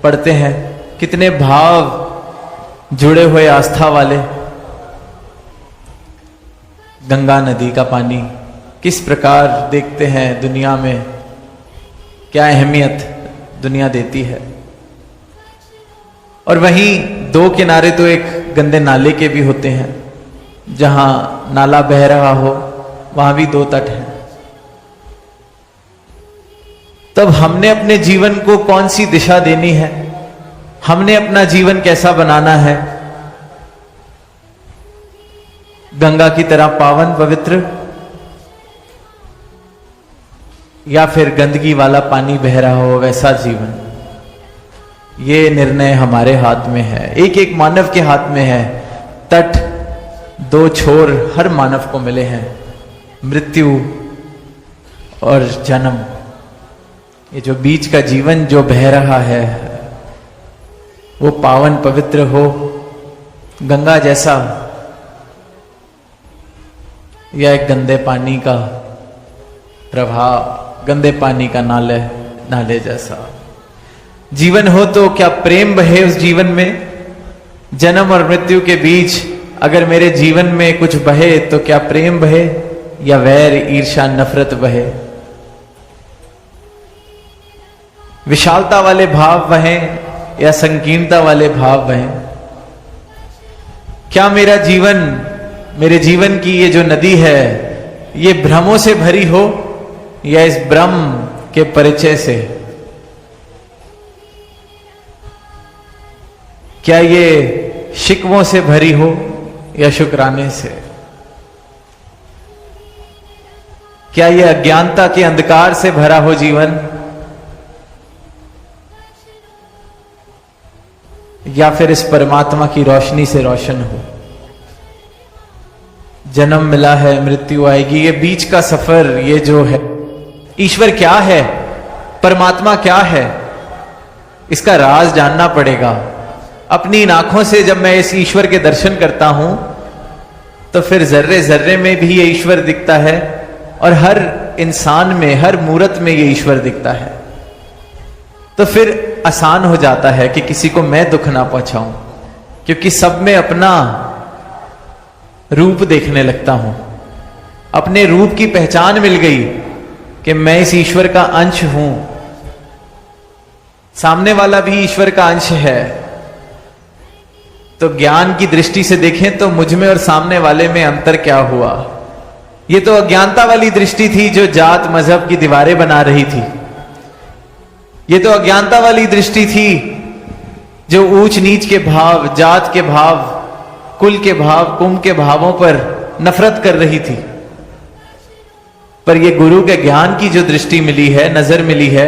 पढ़ते हैं, कितने भाव जुड़े हुए आस्था वाले। गंगा नदी का पानी किस प्रकार देखते हैं दुनिया में, क्या अहमियत दुनिया देती है। और वहीं दो किनारे तो एक गंदे नाले के भी होते हैं, जहां नाला बह रहा हो वहां भी दो तट हैं। तब हमने अपने जीवन को कौन सी दिशा देनी है, हमने अपना जीवन कैसा बनाना है, गंगा की तरह पावन पवित्र या फिर गंदगी वाला पानी बह रहा हो वैसा जीवन। ये निर्णय हमारे हाथ में है, एक एक मानव के हाथ में है। तट दो छोर हर मानव को मिले हैं, मृत्यु और जन्म। ये जो बीच का जीवन जो बह रहा है वो पावन पवित्र हो, गंगा जैसा, या एक गंदे पानी का प्रभाव, गंदे पानी का नाले जैसा जीवन हो। तो क्या प्रेम बहे उस जीवन में? जन्म और मृत्यु के बीच अगर मेरे जीवन में कुछ बहे तो क्या प्रेम बहे या वैर, ईर्ष्या, नफरत बहे? विशालता वाले भाव बहें या संकीर्णता वाले भाव बहें? क्या मेरे जीवन की ये जो नदी है ये भ्रमों से भरी हो या इस ब्रह्म के परिचय से? क्या ये शिकवों से भरी हो या शुक्राने से? क्या ये अज्ञानता के अंधकार से भरा हो जीवन या फिर इस परमात्मा की रोशनी से रोशन हो? जन्म मिला है, मृत्यु आएगी, ये बीच का सफर, ये जो है ईश्वर क्या है, परमात्मा क्या है, इसका राज जानना पड़ेगा। अपनी इन आंखों से जब मैं इस ईश्वर के दर्शन करता हूं तो फिर जर्रे जर्रे में भी ये ईश्वर दिखता है और हर इंसान में, हर मूर्त में ये ईश्वर दिखता है। तो फिर आसान हो जाता है कि किसी को मैं दुख ना पहुंचाऊं, क्योंकि सब में अपना रूप देखने लगता हूं। अपने रूप की पहचान मिल गई कि मैं इस ईश्वर का अंश हूं, सामने वाला भी ईश्वर का अंश है। तो ज्ञान की दृष्टि से देखें तो मुझ में और सामने वाले में अंतर क्या हुआ? ये तो अज्ञानता वाली दृष्टि थी जो जात मजहब की दीवारें बना रही थी। ये तो अज्ञानता वाली दृष्टि थी जो ऊंच नीच के भाव, जात के भाव, कुल के भाव, कुंभ के भावों पर नफरत कर रही थी। पर ये गुरु के ज्ञान की जो दृष्टि मिली है, नजर मिली है,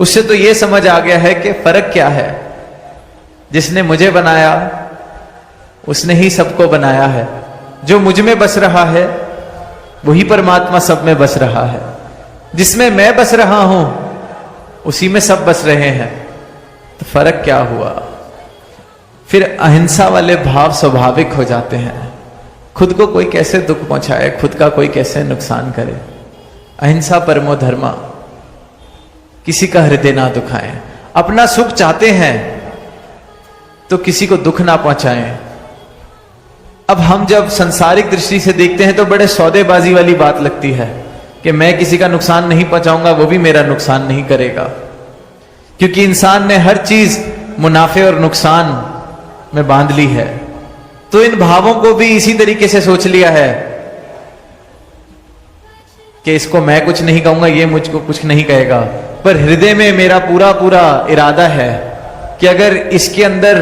उससे तो ये समझ आ गया है कि फर्क क्या है। जिसने मुझे बनाया उसने ही सबको बनाया है। जो मुझ में बस रहा है वही परमात्मा सब में बस रहा है। जिसमें मैं बस रहा हूं उसी में सब बस रहे हैं। तो फर्क क्या हुआ? फिर अहिंसा वाले भाव स्वाभाविक हो जाते हैं। खुद को कोई कैसे दुख पहुंचाए, खुद का कोई कैसे नुकसान करे। अहिंसा परमो धर्मा, किसी का हृदय ना दुखाएं। अपना सुख चाहते हैं तो किसी को दुख ना पहुंचाएं। अब हम जब संसारिक दृष्टि से देखते हैं तो बड़े सौदेबाजी वाली बात लगती है कि मैं किसी का नुकसान नहीं पहुंचाऊंगा, वो भी मेरा नुकसान नहीं करेगा, क्योंकि इंसान ने हर चीज मुनाफे और नुकसान में बांध ली है। तो इन भावों को भी इसी तरीके से सोच लिया है कि इसको मैं कुछ नहीं कहूंगा, ये मुझको कुछ नहीं कहेगा, पर हृदय में मेरा पूरा पूरा इरादा है कि अगर इसके अंदर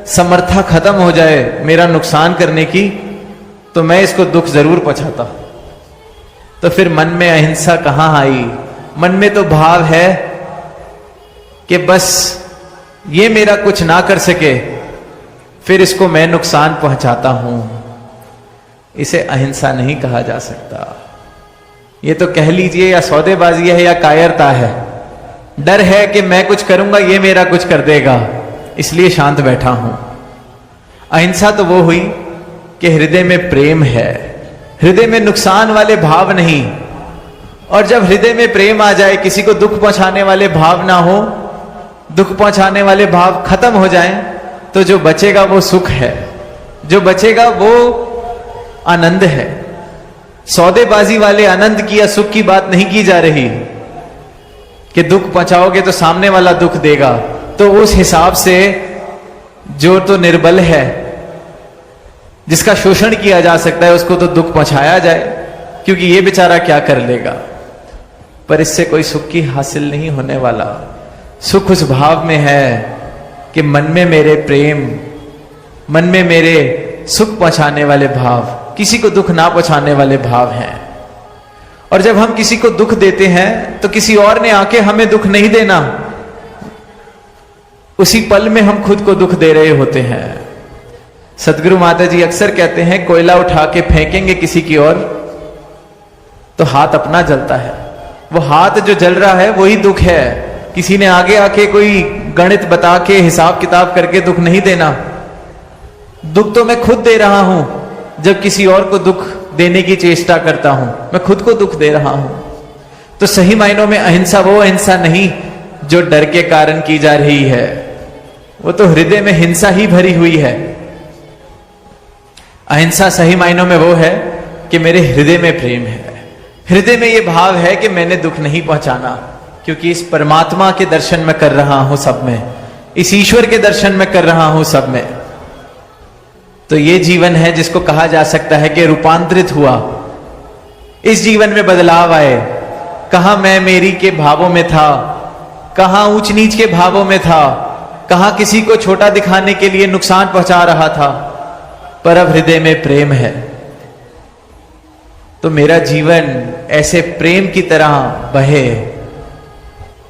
समर्था खत्म हो जाए मेरा नुकसान करने की, तो मैं इसको दुख जरूर पहुंचाता। तो फिर मन में अहिंसा कहां आई? मन में तो भाव है कि बस ये मेरा कुछ ना कर सके, फिर इसको मैं नुकसान पहुंचाता हूं। इसे अहिंसा नहीं कहा जा सकता। ये तो कह लीजिए या सौदेबाजी है या कायरता है। डर है कि मैं कुछ करूंगा ये मेरा कुछ कर देगा, इसलिए शांत बैठा हूं। अहिंसा तो वो हुई कि हृदय में प्रेम है, हृदय में नुकसान वाले भाव नहीं। और जब हृदय में प्रेम आ जाए, किसी को दुख पहुंचाने वाले भाव ना हो, दुख पहुंचाने वाले भाव खत्म हो जाएं, तो जो बचेगा वो सुख है, जो बचेगा वो आनंद है। सौदेबाजी वाले आनंद की या सुख की बात नहीं की जा रही कि दुख पहुंचाओगे तो सामने वाला दुख देगा। तो उस हिसाब से जो तो निर्बल है, जिसका शोषण किया जा सकता है, उसको तो दुख पहुंचाया जाए, क्योंकि ये बेचारा क्या कर लेगा। पर इससे कोई सुख की हासिल नहीं होने वाला। सुख उस भाव में है कि मन में मेरे प्रेम, मन में मेरे सुख पहुंचाने वाले भाव, किसी को दुख ना पहुंचाने वाले भाव हैं। और जब हम किसी को दुख देते हैं तो किसी और ने आके हमें दुख नहीं देना, उसी पल में हम खुद को दुख दे रहे होते हैं। सदगुरु माता जी अक्सर कहते हैं, कोयला उठा के फेंकेंगे किसी की ओर तो हाथ अपना जलता है। वो हाथ जो जल रहा है वही दुख है। किसी ने आगे आके कोई गणित बता के हिसाब किताब करके दुख नहीं देना। दुख तो मैं खुद दे रहा हूं जब किसी और को दुख देने की चेष्टा करता हूं, मैं खुद को दुख दे रहा हूं। तो सही मायनों में अहिंसा वो अहिंसा नहीं जो डर के कारण की जा रही है, वो तो हृदय में हिंसा ही भरी हुई है। अहिंसा सही मायनों में वो है कि मेरे हृदय में प्रेम है, हृदय में ये भाव है कि मैंने दुख नहीं पहुंचाना, क्योंकि इस परमात्मा के दर्शन में कर रहा हूं सब में, इस ईश्वर के दर्शन में कर रहा हूं सब में। तो ये जीवन है जिसको कहा जा सकता है कि रूपांतरित हुआ। इस जीवन में बदलाव आए। कहां मैं मेरी के भावों में था, कहां ऊंच नीच के भावों में था, कहां किसी को छोटा दिखाने के लिए नुकसान पहुंचा रहा था, पर अब हृदय में प्रेम है। तो मेरा जीवन ऐसे प्रेम की तरह बहे,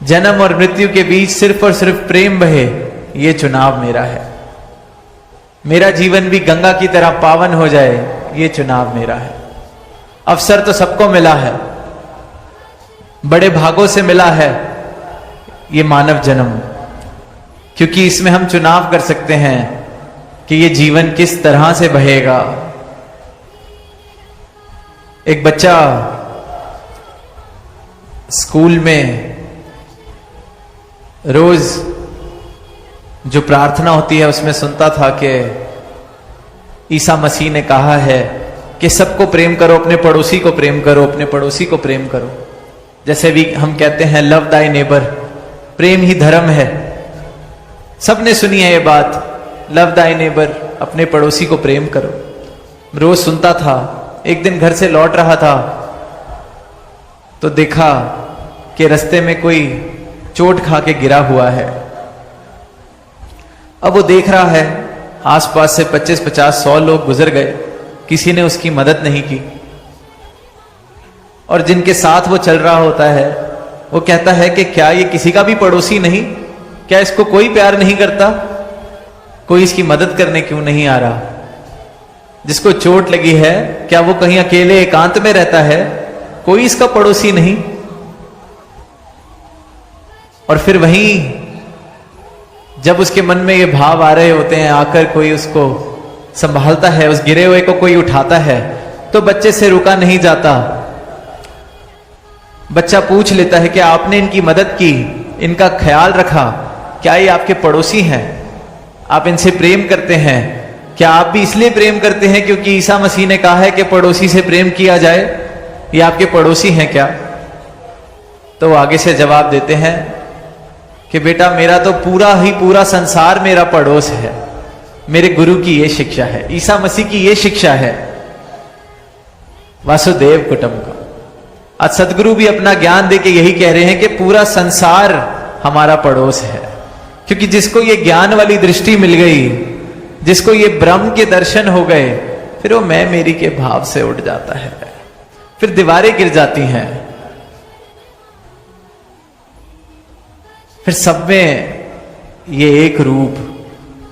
जन्म और मृत्यु के बीच सिर्फ और सिर्फ प्रेम बहे, ये चुनाव मेरा है। मेरा जीवन भी गंगा की तरह पावन हो जाए, ये चुनाव मेरा है। अवसर तो सबको मिला है, बड़े भागों से मिला है ये मानव जन्म, क्योंकि इसमें हम चुनाव कर सकते हैं कि ये जीवन किस तरह से बहेगा। एक बच्चा स्कूल में रोज जो प्रार्थना होती है उसमें सुनता था कि ईसा मसीह ने कहा है कि सबको प्रेम करो, अपने पड़ोसी को प्रेम करो, अपने पड़ोसी को प्रेम करो। जैसे भी हम कहते हैं लव दाई नेबर, प्रेम ही धर्म है। सबने सुनी है ये बात, लव दाई नेबर, अपने पड़ोसी को प्रेम करो। रोज सुनता था। एक दिन घर से लौट रहा था तो देखा कि रास्ते में कोई चोट खा के गिरा हुआ है। अब वो देख रहा है आसपास से 25, 50, 100 लोग गुजर गए, किसी ने उसकी मदद नहीं की। और जिनके साथ वो चल रहा होता है वो कहता है कि क्या ये किसी का भी पड़ोसी नहीं? क्या इसको कोई प्यार नहीं करता? कोई इसकी मदद करने क्यों नहीं आ रहा? जिसको चोट लगी है क्या वो कहीं अकेले एकांत में रहता है? कोई इसका पड़ोसी नहीं। और फिर वहीं जब उसके मन में ये भाव आ रहे होते हैं, आकर कोई उसको संभालता है, उस गिरे हुए को कोई उठाता है, तो बच्चे से रुका नहीं जाता। बच्चा पूछ लेता है कि आपने इनकी मदद की, इनका ख्याल रखा, क्या ये आपके पड़ोसी हैं? आप इनसे प्रेम करते हैं, क्या आप भी इसलिए प्रेम करते हैं क्योंकि ईसा मसीह ने कहा है कि पड़ोसी से प्रेम किया जाए? ये आपके पड़ोसी हैं क्या? तो वो आगे से जवाब देते हैं कि बेटा मेरा तो पूरा संसार मेरा पड़ोस है। मेरे गुरु की ये शिक्षा है, ईसा मसीह की ये शिक्षा है वासुदेव कुटुंब। आज सदगुरु भी अपना ज्ञान देके यही कह रहे हैं कि पूरा संसार हमारा पड़ोस है, क्योंकि जिसको ये ज्ञान वाली दृष्टि मिल गई, जिसको ये ब्रह्म के दर्शन हो गए, फिर वो मैं मेरी के भाव से उठ जाता है, फिर दीवारें गिर जाती हैं, फिर सब में ये एक रूप,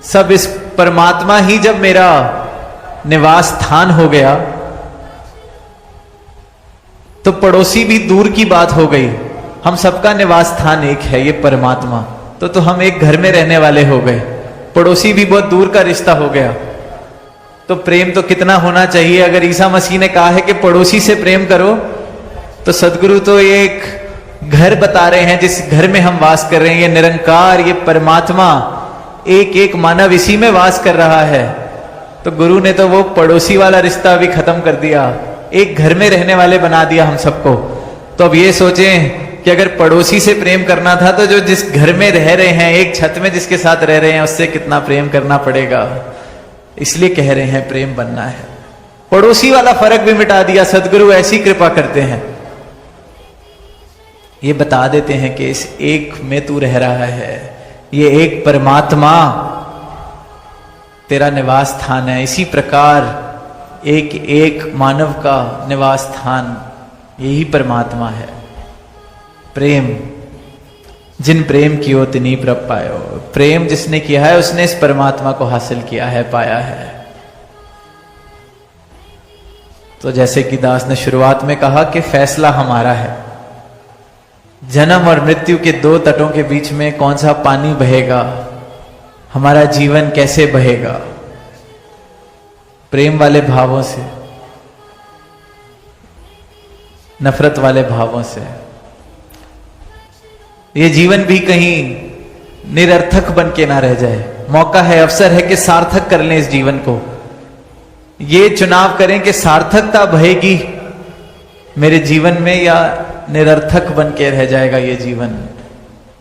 सब इस परमात्मा ही जब मेरा निवास स्थान हो गया, तो पड़ोसी भी दूर की बात हो गई। हम सबका निवास स्थान एक है, ये परमात्मा। तो हम एक घर में रहने वाले हो गए, पड़ोसी भी बहुत दूर का रिश्ता हो गया। तो प्रेम तो कितना होना चाहिए? अगर ईसा मसीह ने कहा है कि पड़ोसी से प्रेम करो, तो सदगुरु तो एक घर बता रहे हैं जिस घर में हम वास कर रहे हैं। ये निरंकार, ये परमात्मा एक एक मानव इसी में वास कर रहा है। तो गुरु ने तो वो पड़ोसी वाला रिश्ता भी खत्म कर दिया, एक घर में रहने वाले बना दिया हम सबको। तो अब ये सोचें कि अगर पड़ोसी से प्रेम करना था, तो जो जिस घर में रह रहे हैं, एक छत में जिसके साथ रह रहे हैं, उससे कितना प्रेम करना पड़ेगा। इसलिए कह रहे हैं प्रेम बनना है। पड़ोसी वाला फर्क भी मिटा दिया सदगुरु, ऐसी कृपा करते हैं। ये बता देते हैं कि इस एक में तू रह रहा है, ये एक परमात्मा तेरा निवास स्थान है। इसी प्रकार एक एक मानव का निवास स्थान यही परमात्मा है। प्रेम जिन प्रेम कियो तिनी प्रभ पायो। प्रेम जिसने किया है उसने इस परमात्मा को हासिल किया है, पाया है। तो जैसे कि दास ने शुरुआत में कहा कि फैसला हमारा है। जन्म और मृत्यु के दो तटों के बीच में कौन सा पानी बहेगा, हमारा जीवन कैसे बहेगा? प्रेम वाले भावों से, नफरत वाले भावों से। ये जीवन भी कहीं निरर्थक बन के ना रह जाए। मौका है, अवसर है कि सार्थक कर लें इस जीवन को। ये चुनाव करें कि सार्थकता बहेगी मेरे जीवन में या निरर्थक बन के रह जाएगा ये जीवन।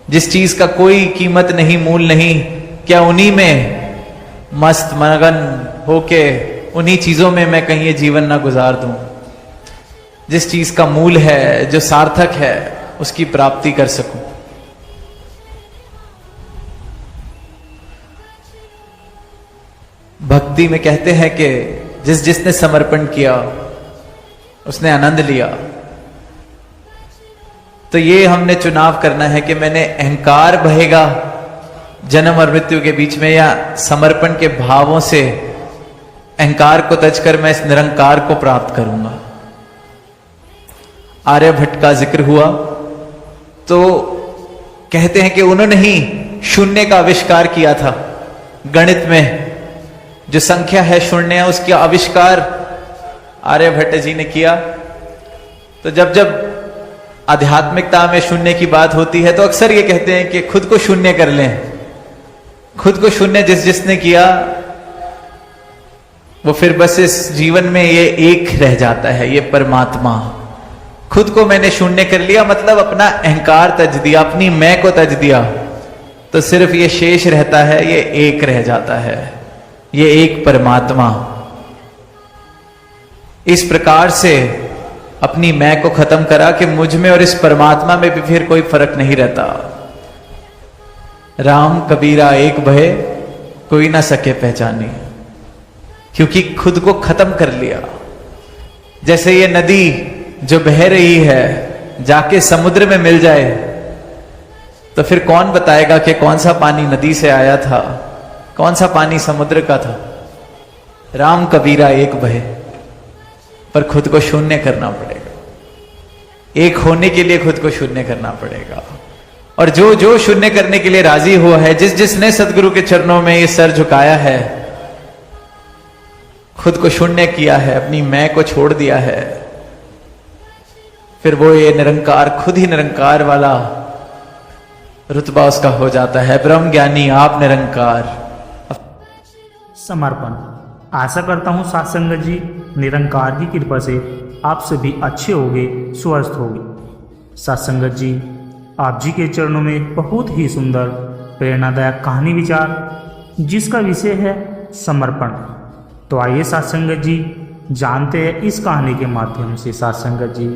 जिस चीज का कोई कीमत नहीं, मूल नहीं, क्या उन्हीं में मस्त मगन होके उन्हीं चीजों में मैं कहीं ये जीवन ना गुजार दूं? जिस चीज का मूल है, जो सार्थक है, उसकी प्राप्ति कर सकूं। भक्ति में कहते हैं कि जिसने समर्पण किया उसने आनंद लिया। तो ये हमने चुनाव करना है कि मैंने अहंकार बहेगा जन्म और मृत्यु के बीच में, या समर्पण के भावों से अहंकार को तज कर मैं इस निरंकार को प्राप्त करूंगा। आर्यभट्ट का जिक्र हुआ तो कहते हैं कि उन्होंने ही शून्य का आविष्कार किया था। गणित में जो संख्या है शून्य, उसका आविष्कार आर्यभट्ट जी ने किया। तो जब जब आध्यात्मिकता में शून्य की बात होती है तो अक्सर ये कहते हैं कि खुद को शून्य कर लें। खुद को शून्य जिसने किया वो फिर बस इस जीवन में ये एक रह जाता है, ये परमात्मा। खुद को मैंने शून्य कर लिया, मतलब अपना अहंकार तज दिया, अपनी मैं को तज दिया, तो सिर्फ ये शेष रहता है, ये एक रह जाता है, ये एक परमात्मा। इस प्रकार से अपनी मैं को खत्म करा कि मुझ में और इस परमात्मा में भी फिर कोई फर्क नहीं रहता। राम कबीरा एक भय कोई ना सके पहचानी, क्योंकि खुद को खत्म कर लिया। जैसे ये नदी जो बह रही है जाके समुद्र में मिल जाए तो फिर कौन बताएगा कि कौन सा पानी नदी से आया था, कौन सा पानी समुद्र का था। राम कबीरा एक भय, पर खुद को शून्य करना पड़ेगा। एक होने के लिए खुद को शून्य करना पड़ेगा। और जो जो शून्य करने के लिए राजी हुआ है, जिसने सदगुरु के चरणों में ये सर झुकाया है, खुद को शून्य किया है, अपनी मैं को छोड़ दिया है, फिर वो ये निरंकार, खुद ही निरंकार वाला रुतबा उसका हो जाता है। ब्रह्म ज्ञानी आप निरंकार, समर्पण। आशा करता हूँ सत्संगत जी निरंकार की कृपा से आप सभी अच्छे होंगे, स्वस्थ होंगे। सत्संगत जी, आप जी के चरणों में बहुत ही सुंदर प्रेरणादायक कहानी विचार जिसका विषय है समर्पण। तो आइए सत्संगत जी जानते हैं इस कहानी के माध्यम से। सत्संगत जी,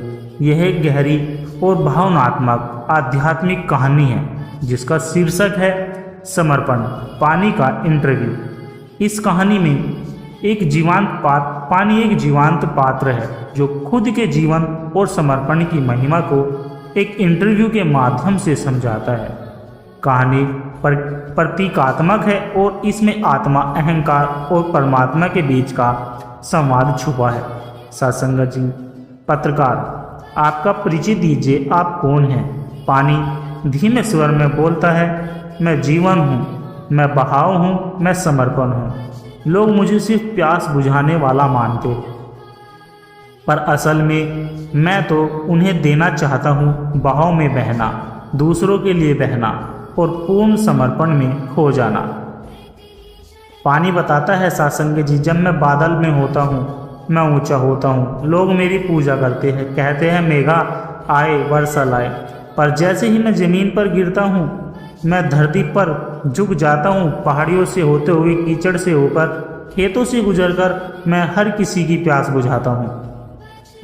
यह एक गहरी और भावनात्मक आध्यात्मिक कहानी है जिसका शीर्षक है समर्पण, पानी का इंटरव्यू। इस कहानी में पानी एक जीवंत पात्र है जो खुद के जीवन और समर्पण की महिमा को एक इंटरव्यू के माध्यम से समझाता है। कहानी प्रतीकात्मक है और इसमें आत्मा, अहंकार और परमात्मा के बीच का संवाद छुपा है। सत्संगत जी, पत्रकार, आपका परिचय दीजिए, आप कौन हैं? पानी धीमे स्वर में बोलता है, मैं जीवन हूँ, मैं बहाव हूँ, मैं समर्पण हूँ। लोग मुझे सिर्फ प्यास बुझाने वाला मानते, पर असल में मैं तो उन्हें देना चाहता हूँ, बहाव में बहना, दूसरों के लिए बहना और पूर्ण समर्पण में खो जाना। पानी बताता है सत्संगत जी, जब मैं बादल में होता हूँ, मैं ऊंचा होता हूँ, लोग मेरी पूजा करते हैं, कहते हैं मेघा आए, वर्षा लाए। पर जैसे ही मैं ज़मीन पर गिरता हूँ, मैं धरती पर झुक जाता हूँ। पहाड़ियों से होते हुए, कीचड़ से होकर, खेतों से गुजरकर मैं हर किसी की प्यास बुझाता हूँ।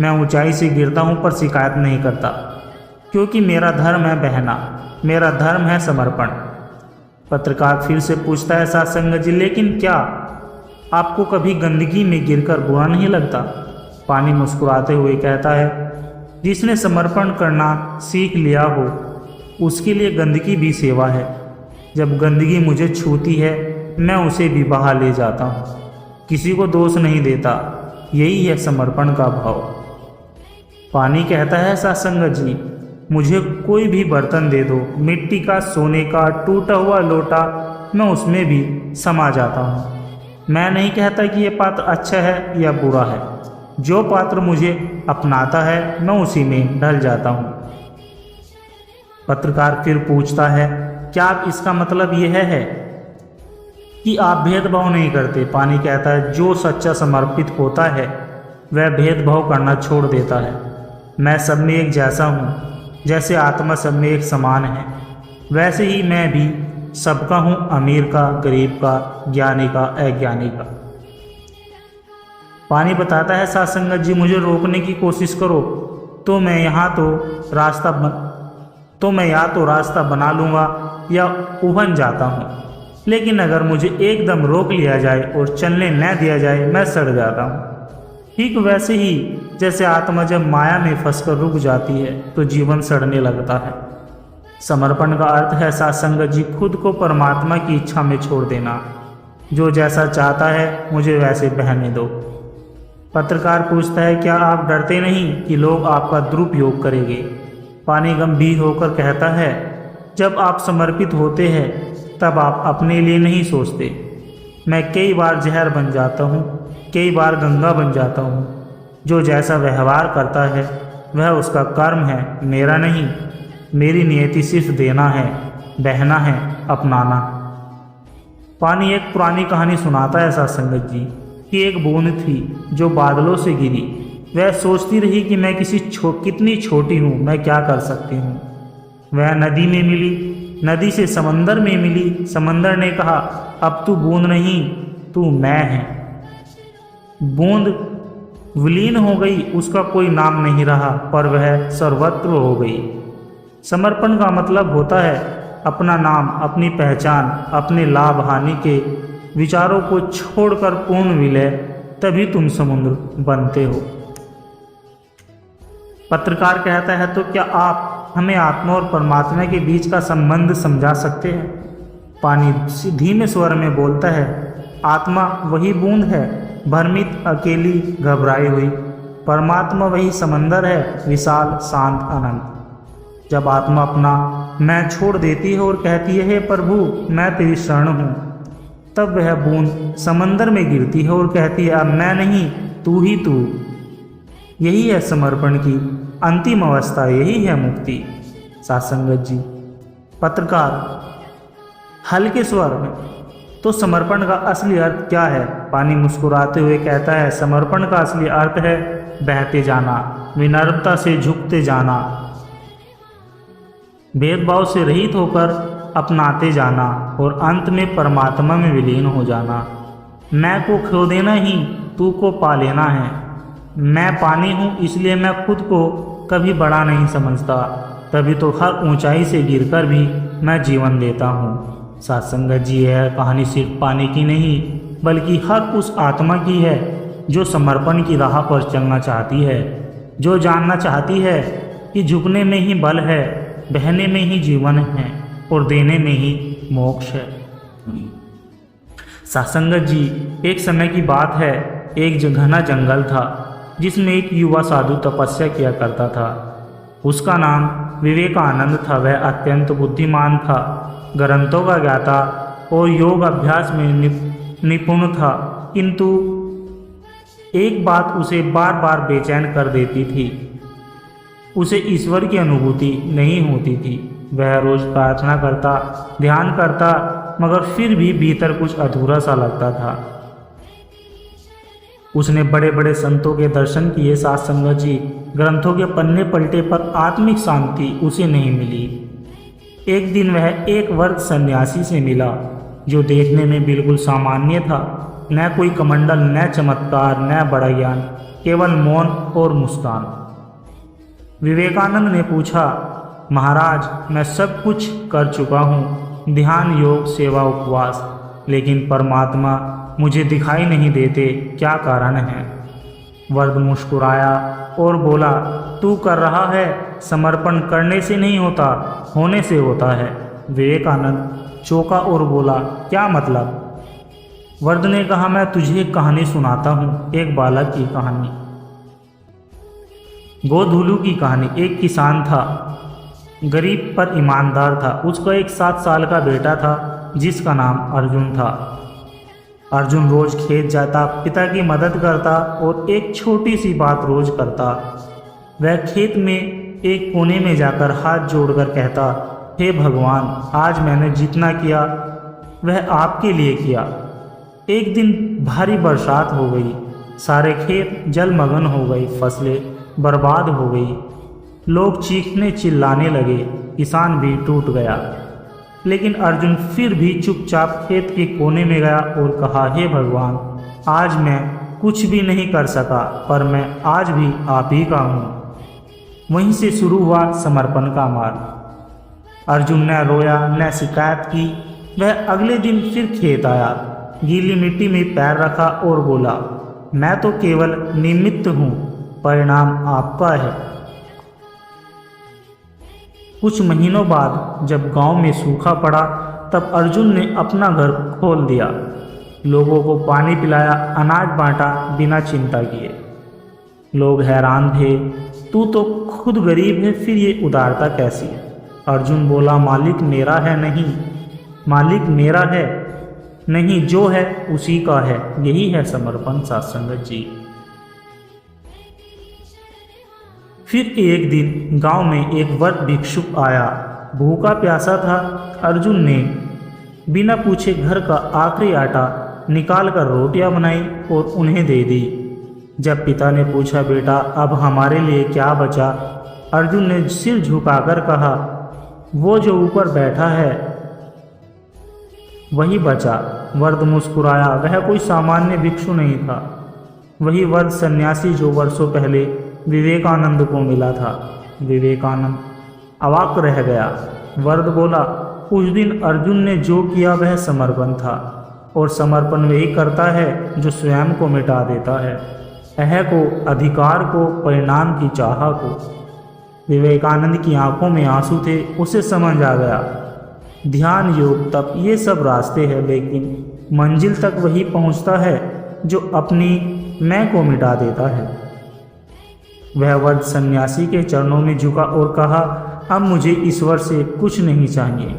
मैं ऊंचाई से गिरता हूँ पर शिकायत नहीं करता, क्योंकि मेरा धर्म है बहना, मेरा धर्म है समर्पण। पत्रकार फिर से पूछता है सत्संगत जी, लेकिन क्या आपको कभी गंदगी में गिरकर बुरा नहीं लगता? पानी मुस्कुराते हुए कहता है, जिसने समर्पण करना सीख लिया हो उसके लिए गंदगी भी सेवा है। जब गंदगी मुझे छूती है, मैं उसे भी बहा ले जाता हूँ, किसी को दोष नहीं देता। यही है समर्पण का भाव। पानी कहता है सत्संगत जी, मुझे कोई भी बर्तन दे दो, मिट्टी का, सोने का, टूटा हुआ लोटा, मैं उसमें भी समा जाता हूँ। मैं नहीं कहता कि यह पात्र अच्छा है या बुरा है, जो पात्र मुझे अपनाता है मैं उसी में ढल जाता हूँ। पत्रकार फिर पूछता है, क्या आप इसका मतलब यह है कि आप भेदभाव नहीं करते? पानी कहता है, जो सच्चा समर्पित होता है वह भेदभाव करना छोड़ देता है। मैं सब में एक जैसा हूँ, जैसे आत्मा सब में एक समान है, वैसे ही मैं भी सबका हूँ, अमीर का, गरीब का, ज्ञानी का, अज्ञानी का। पानी बताता है सत्संगत जी, मुझे रोकने की कोशिश करो तो मैं या तो रास्ता बना लूँगा या उभन जाता हूँ, लेकिन अगर मुझे एकदम रोक लिया जाए और चलने न दिया जाए, मैं सड़ जाता हूँ। ठीक वैसे ही जैसे आत्मा जब माया में फंसकर रुक जाती है तो जीवन सड़ने लगता है। समर्पण का अर्थ है सत्संगत जी, खुद को परमात्मा की इच्छा में छोड़ देना। जो जैसा चाहता है मुझे वैसे बहने दो। पत्रकार पूछता है, क्या आप डरते नहीं कि लोग आपका दुरुपयोग करेंगे? पानी गंभीर होकर कहता है, जब आप समर्पित होते हैं तब आप अपने लिए नहीं सोचते। मैं कई बार जहर बन जाता हूँ, कई बार गंगा बन जाता हूँ। जो जैसा व्यवहार करता है वह उसका कर्म है, मेरा नहीं। मेरी नियति सिर्फ देना है, बहना है, अपनाना। पानी एक पुरानी कहानी सुनाता है सत्संगत जी कि एक बूंद थी जो बादलों से गिरी। वह सोचती रही कि मैं कितनी छोटी हूँ, मैं क्या कर सकती हूँ। वह नदी में मिली, नदी से समंदर में मिली। समंदर ने कहा, अब तू बूंद नहीं, तू मैं है। बूंद विलीन हो गई, उसका कोई नाम नहीं रहा, पर वह सर्वत्र हो गई। समर्पण का मतलब होता है अपना नाम, अपनी पहचान, अपने लाभ हानि के विचारों को छोड़कर पूर्ण विलय, तभी तुम समुद्र बनते हो। पत्रकार कहता है, तो क्या आप हमें आत्मा और परमात्मा के बीच का संबंध समझा सकते हैं? पानी धीमे स्वर में बोलता है, आत्मा वही बूंद है, भ्रमित, अकेली, घबराई हुई। परमात्मा वही समंदर है, विशाल, शांत, अनंत। जब आत्मा अपना मैं छोड़ देती है और कहती है, हे प्रभु मैं तेरी शरण हूँ, तब वह बूंद समंदर में गिरती है और कहती है, अब मैं नहीं, तू ही तू। यही है समर्पण की अंतिम अवस्था, यही है मुक्ति। सत्संगत जी, पत्रकार हल्के स्वर में, तो समर्पण का असली अर्थ क्या है? पानी मुस्कुराते हुए कहता है, समर्पण का असली अर्थ है बहते जाना, विनम्रता से झुकते जाना, भेदभाव से रहित होकर अपनाते जाना और अंत में परमात्मा में विलीन हो जाना। मैं को खो देना ही तू को पा लेना है। मैं पानी हूँ, इसलिए मैं खुद को कभी बड़ा नहीं समझता, तभी तो हर ऊंचाई से गिरकर भी मैं जीवन देता हूँ। सत्संगत जी, यह कहानी सिर्फ पानी की नहीं बल्कि हर उस आत्मा की है जो समर्पण की राह पर चलना चाहती है, जो जानना चाहती है कि झुकने में ही बल है, बहने में ही जीवन है और देने में ही मोक्ष है। सत्संगत जी, एक समय की बात है, एक घना जंगल था जिसमें एक युवा साधु तपस्या किया करता था। उसका नाम विवेकानंद था। वह अत्यंत बुद्धिमान था, ग्रंथों का ज्ञाता और योग अभ्यास में निपुण था, किंतु एक बात उसे बार बार बेचैन कर देती थी। उसे ईश्वर की अनुभूति नहीं होती थी। वह रोज प्रार्थना करता, ध्यान करता, मगर फिर भी भीतर कुछ अधूरा सा लगता था। उसने बड़े बड़े संतों के दर्शन किए, सत्संगत जी, ग्रंथों के पन्ने पलटे पर आत्मिक शांति उसे नहीं मिली। एक दिन वह एक वर्ग सन्यासी से मिला जो देखने में बिल्कुल सामान्य था, न कोई कमंडल, न चमत्कार, न बड़ा ज्ञान, केवल मौन और मुस्कान। विवेकानंद ने पूछा, महाराज, मैं सब कुछ कर चुका हूँ, ध्यान, योग, सेवा, उपवास, लेकिन परमात्मा मुझे दिखाई नहीं देते, क्या कारण है? वर्द मुस्कुराया और बोला, तू कर रहा है, समर्पण करने से नहीं होता, होने से होता है। विवेकानंद चौंका और बोला, क्या मतलब? वर्द ने कहा, मैं तुझे एक कहानी सुनाता हूँ, एक बालक की कहानी, गोधुलू की कहानी। एक किसान था, गरीब पर ईमानदार था। उसका एक 7 साल का बेटा था जिसका नाम अर्जुन था। अर्जुन रोज खेत जाता, पिता की मदद करता और एक छोटी सी बात रोज करता। वह खेत में एक कोने में जाकर हाथ जोड़कर कहता, हे भगवान, आज मैंने जितना किया वह आपके लिए किया। एक दिन भारी बरसात हो गई, सारे खेत जलमग्न हो गई, फसलें बर्बाद हो गई, लोग चीखने चिल्लाने लगे, किसान भी टूट गया। लेकिन अर्जुन फिर भी चुपचाप खेत के कोने में गया और कहा, हे भगवान, आज मैं कुछ भी नहीं कर सका, पर मैं आज भी आप ही का हूँ। वहीं से शुरू हुआ समर्पण का मार्ग। अर्जुन न रोया न शिकायत की। वह अगले दिन फिर खेत आया, गीली मिट्टी में पैर रखा और बोला, मैं तो केवल निमित्त हूँ, परिणाम आपका है। कुछ महीनों बाद जब गांव में सूखा पड़ा, तब अर्जुन ने अपना घर खोल दिया, लोगों को पानी पिलाया, अनाज बांटा बिना चिंता किए। लोग हैरान थे, तू तो खुद गरीब है, फिर ये उदारता कैसी है? अर्जुन बोला, मालिक मेरा है नहीं, मालिक मेरा है नहीं, जो है उसी का है। यही है समर्पण, सत्संगत जी। फिर एक दिन गांव में एक वृद्ध भिक्षुक आया, भूखा प्यासा था। अर्जुन ने बिना पूछे घर का आखिरी आटा निकालकर रोटियां बनाई और उन्हें दे दी। जब पिता ने पूछा, बेटा अब हमारे लिए क्या बचा? अर्जुन ने सिर झुकाकर कहा, वो जो ऊपर बैठा है वही बचा। वृद्ध मुस्कुराया। वह कोई सामान्य भिक्षु नहीं था, वही वृद्ध सन्यासी जो वर्षों पहले विवेकानंद को मिला था। विवेकानंद अवाक रह गया। वृद्ध बोला, उस दिन अर्जुन ने जो किया वह समर्पण था, और समर्पण वही करता है जो स्वयं को मिटा देता है, अह को, अधिकार को, परिणाम की चाह को। विवेकानंद की आंखों में आंसू थे। उसे समझ आ गया, ध्यान, योग, तप, ये सब रास्ते हैं, लेकिन मंजिल तक वही पहुंचता है जो अपनी मैं को मिटा देता है। वह वृद्ध सन्यासी के चरणों में झुका और कहा, अब मुझे ईश्वर से कुछ नहीं चाहिए,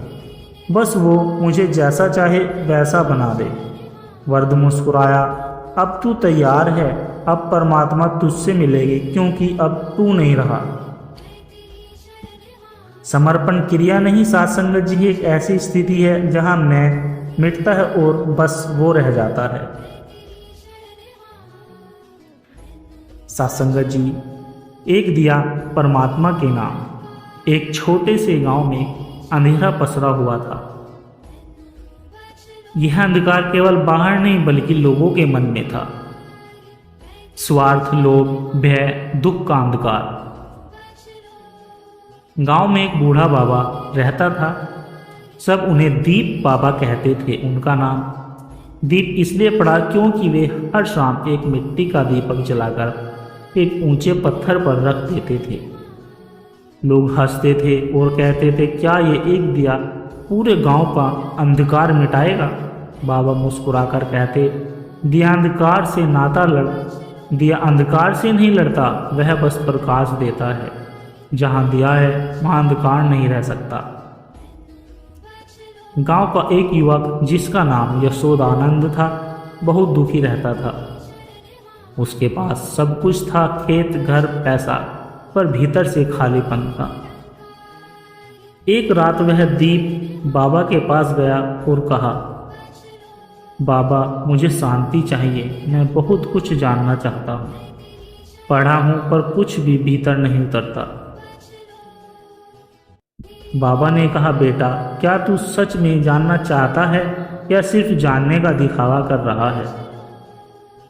बस वो मुझे जैसा चाहे वैसा बना दे। वृद्ध मुस्कुराया, अब तू तैयार है, अब परमात्मा तुझसे मिलेगी, क्योंकि अब तू नहीं रहा। समर्पण क्रिया नहीं, सत्संगत जी, एक ऐसी स्थिति है जहां मैं मिटता है और बस वो रह जाता है। सत्संगत जी, एक दिया परमात्मा के नाम एक छोटे से गांव में अंधेरा पसरा हुआ था। यह अंधकार केवल बाहर नहीं बल्कि लोगों के मन में था। स्वार्थ, लोभ, भय, दुख का अंधकार। गांव में एक बूढ़ा बाबा रहता था। सब उन्हें दीप बाबा कहते थे। उनका नाम दीप इसलिए पड़ा क्योंकि वे हर शाम एक मिट्टी का दीपक जलाकर एक ऊंचे पत्थर पर रख देते थे। लोग हंसते थे और कहते थे, क्या ये एक दिया पूरे गांव का अंधकार मिटाएगा? बाबा मुस्कुराकर कहते, दिया अंधकार से नहीं लड़ता, वह बस प्रकाश देता है। जहां दिया है वहां अंधकार नहीं रह सकता। गांव का एक युवक जिसका नाम यशोदानंद था बहुत दुखी रहता था। उसके पास सब कुछ था, खेत, घर, पैसा, पर भीतर से खालीपन था। एक रात वह दीप बाबा के पास गया और कहा, बाबा मुझे शांति चाहिए, मैं बहुत कुछ जानना चाहता हूँ। पढ़ा हूँ पर कुछ भी भीतर नहीं उतरता। बाबा ने कहा, बेटा क्या तू सच में जानना चाहता है या सिर्फ जानने का दिखावा कर रहा है?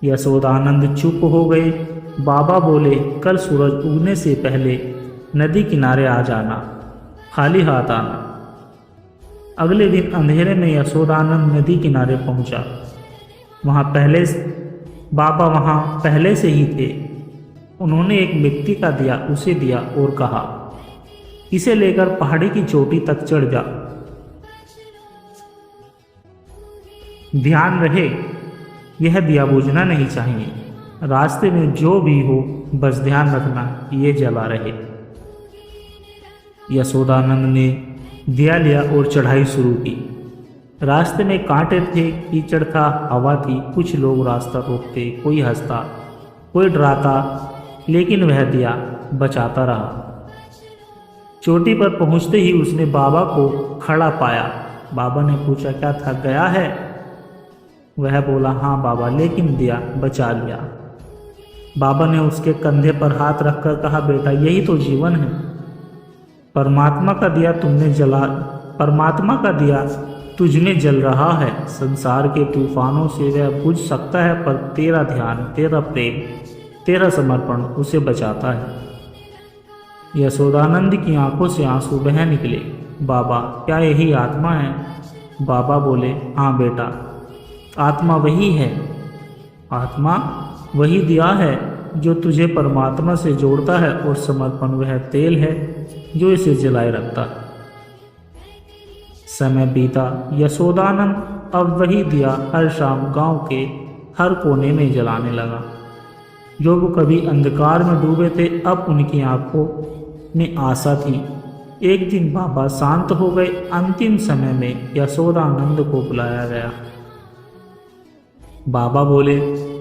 यशोदानंद चुप हो गए। बाबा बोले, कल सूरज उगने से पहले नदी किनारे आ जाना, खाली हाथ आना। अगले दिन अंधेरे में यशोदानंद नदी किनारे पहुंचा। बाबा वहां पहले से ही थे। उन्होंने एक मिट्टी का दिया उसे दिया और कहा, इसे लेकर पहाड़ी की चोटी तक चढ़ जा। ध्यान रहे, यह दिया बुझना नहीं चाहिए। रास्ते में जो भी हो बस ध्यान रखना ये जला रहे। यशोदानंद ने दिया लिया और चढ़ाई शुरू की। रास्ते में कांटे थे, कीचड़ था, हवा थी। कुछ लोग रास्ता रोकते, कोई हंसता, कोई डराता, लेकिन वह दिया बचाता रहा। चोटी पर पहुंचते ही उसने बाबा को खड़ा पाया। बाबा ने पूछा, क्या थक गया है? वह बोला, हाँ बाबा, लेकिन दिया बचा लिया। बाबा ने उसके कंधे पर हाथ रखकर कहा, बेटा यही तो जीवन है। परमात्मा का दिया तुझमें जल रहा है। संसार के तूफानों से वह बुझ सकता है, पर तेरा ध्यान, तेरा प्रेम, तेरा समर्पण उसे बचाता है। यशोदानंद की आंखों से आंसू बह निकले। बाबा, क्या यही आत्मा है? बाबा बोले, हाँ बेटा, आत्मा वही है। आत्मा वही दिया है जो तुझे परमात्मा से जोड़ता है, और समर्पण वह तेल है जो इसे जलाए रखता है। समय बीता। यशोदानंद अब वही दिया हर शाम गांव के हर कोने में जलाने लगा। जो वो कभी अंधकार में डूबे थे, अब उनकी आंखों में आशा थी। एक दिन बाबा शांत हो गए। अंतिम समय में यशोदानंद को बुलाया गया। बाबा बोले,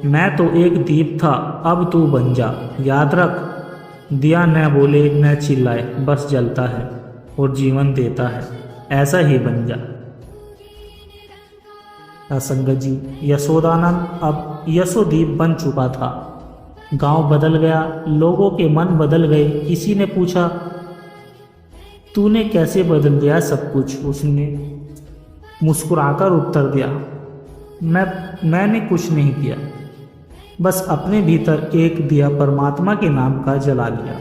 मैं तो एक दीप था, अब तू बन जा। याद रख, दिया न बोले न चिल्लाए, बस जलता है और जीवन देता है। ऐसा ही बन जा। संगत जी, यशोदानंद अब यशोदीप बन चुका था। गांव बदल गया, लोगों के मन बदल गए। किसी ने पूछा, तूने कैसे बदल दिया सब कुछ? उसने मुस्कुराकर उत्तर दिया, मैंने कुछ नहीं किया, बस अपने भीतर एक दिया परमात्मा के नाम का जला लिया।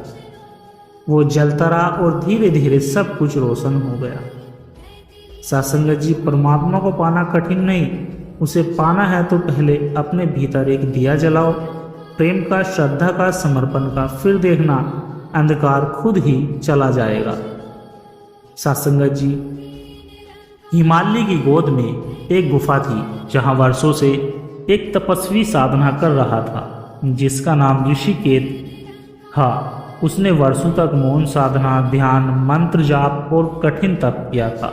वो जलता रहा और धीरे धीरे सब कुछ रोशन हो गया। सत्संगत जी, परमात्मा को पाना कठिन नहीं, उसे पाना है तो पहले अपने भीतर एक दिया जलाओ, प्रेम का, श्रद्धा का, समर्पण का। फिर देखना अंधकार खुद ही चला जाएगा। सत्संगत जी, हिमालय की गोद में एक गुफा थी जहां वर्षों से एक तपस्वी साधना कर रहा था जिसका नाम ऋषिकेत था। उसने वर्षों तक मौन साधना, ध्यान, मंत्र जाप और कठिन तप किया था।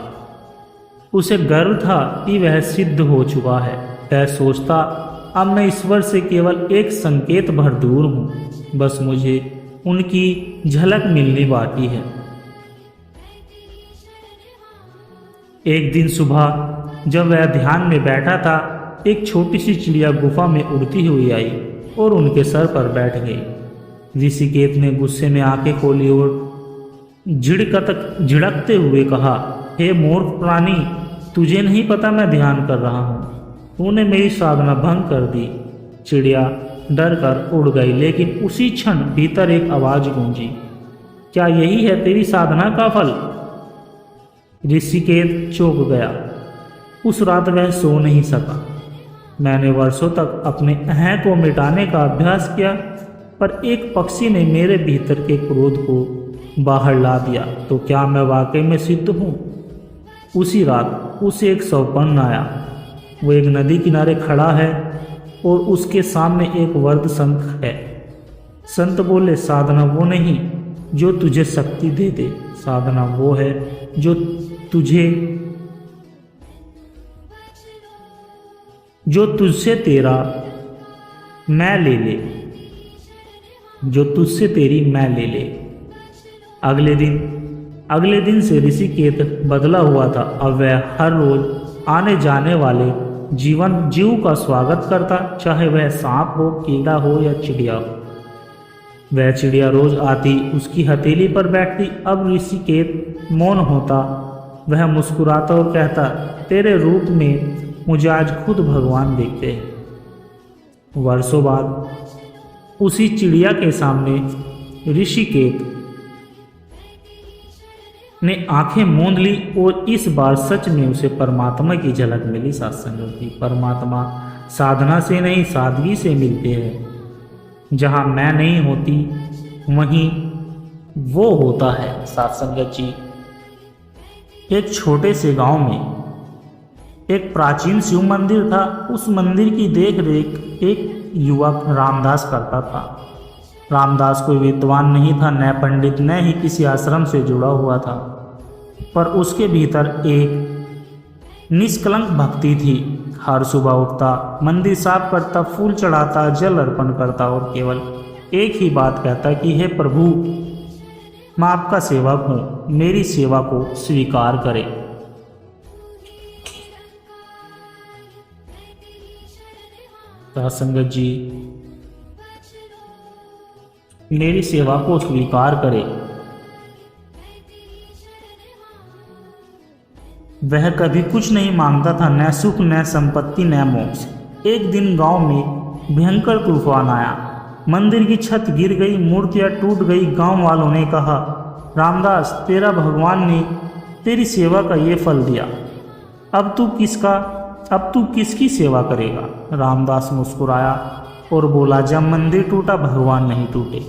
उसे गर्व था कि वह सिद्ध हो चुका है। वह सोचता, अब मैं ईश्वर से केवल एक संकेत भर दूर हूँ, बस मुझे उनकी झलक मिलनी बाकी है। एक दिन सुबह जब वह ध्यान में बैठा था, एक छोटी सी चिड़िया गुफा में उड़ती हुई आई और उनके सर पर बैठ गई। ऋषिकेत ने गुस्से में आंखें खोली और झिड़कते हुए कहा, हे मूर्ख प्राणी, तुझे नहीं पता मैं ध्यान कर रहा हूँ? तूने मेरी साधना भंग कर दी। चिड़िया डर कर उड़ गई, लेकिन उसी क्षण भीतर एक आवाज गूंजी, क्या यही है तेरी साधना का फल? ऋषिकेत चौंक गया। उस रात वह सो नहीं सका। मैंने वर्षों तक अपने अहं को मिटाने का अभ्यास किया, पर एक पक्षी ने मेरे भीतर के क्रोध को बाहर ला दिया। तो क्या मैं वाकई में सिद्ध हूँ? उसी रात उसे एक स्वप्न आया। वो एक नदी किनारे खड़ा है और उसके सामने एक वर्द शंख है। संत बोले, साधना वो नहीं जो तुझे शक्ति दे दे, साधना वो है जो तुझसे तेरा मैं ले ले, जो तुझसे तेरी मैं ले ले। अगले दिन से ऋषिकेत बदला हुआ था। अब वह हर रोज आने जाने वाले जीव का स्वागत करता, चाहे वह सांप हो, कीड़ा हो या चिड़िया हो। वह चिड़िया रोज आती, उसकी हथेली पर बैठती। अब ऋषिकेत मौन होता। वह मुस्कुराता और कहता, तेरे रूप में मुझे आज खुद भगवान देखते हैं। वर्षों बाद उसी चिड़िया के सामने ऋषिकेत ने आंखें मूंद ली और इस बार सच में उसे परमात्मा की झलक मिली। सत्संग की परमात्मा साधना से नहीं, सादगी से मिलते हैं। जहाँ मैं नहीं होती वहीं वो होता है। सत्संग जी, एक छोटे से गांव में एक प्राचीन शिव मंदिर था। उस मंदिर की देख रेख एक युवक रामदास करता था। रामदास कोई विद्वान नहीं था, न पंडित, न ही किसी आश्रम से जुड़ा हुआ था, पर उसके भीतर एक निष्कलंक भक्ति थी। हर सुबह उठता, मंदिर साफ करता, फूल चढ़ाता, जल अर्पण करता और केवल एक ही बात कहता कि हे प्रभु, मैं आपका सेवक हूँ, मेरी सेवा को स्वीकार करें। संगत जी, मेरी सेवा को स्वीकार करें। वह कभी कुछ नहीं मांगता था, न सुख, न संपत्ति, न मोक्ष। एक दिन गांव में भयंकर तूफान आया। मंदिर की छत गिर गई, मूर्तियां टूट गई। गांव वालों ने कहा, रामदास, तेरा भगवान ने तेरी सेवा का ये फल दिया, अब तू किसकी सेवा करेगा? रामदास मुस्कुराया और बोला, जब मंदिर टूटा भगवान नहीं टूटे।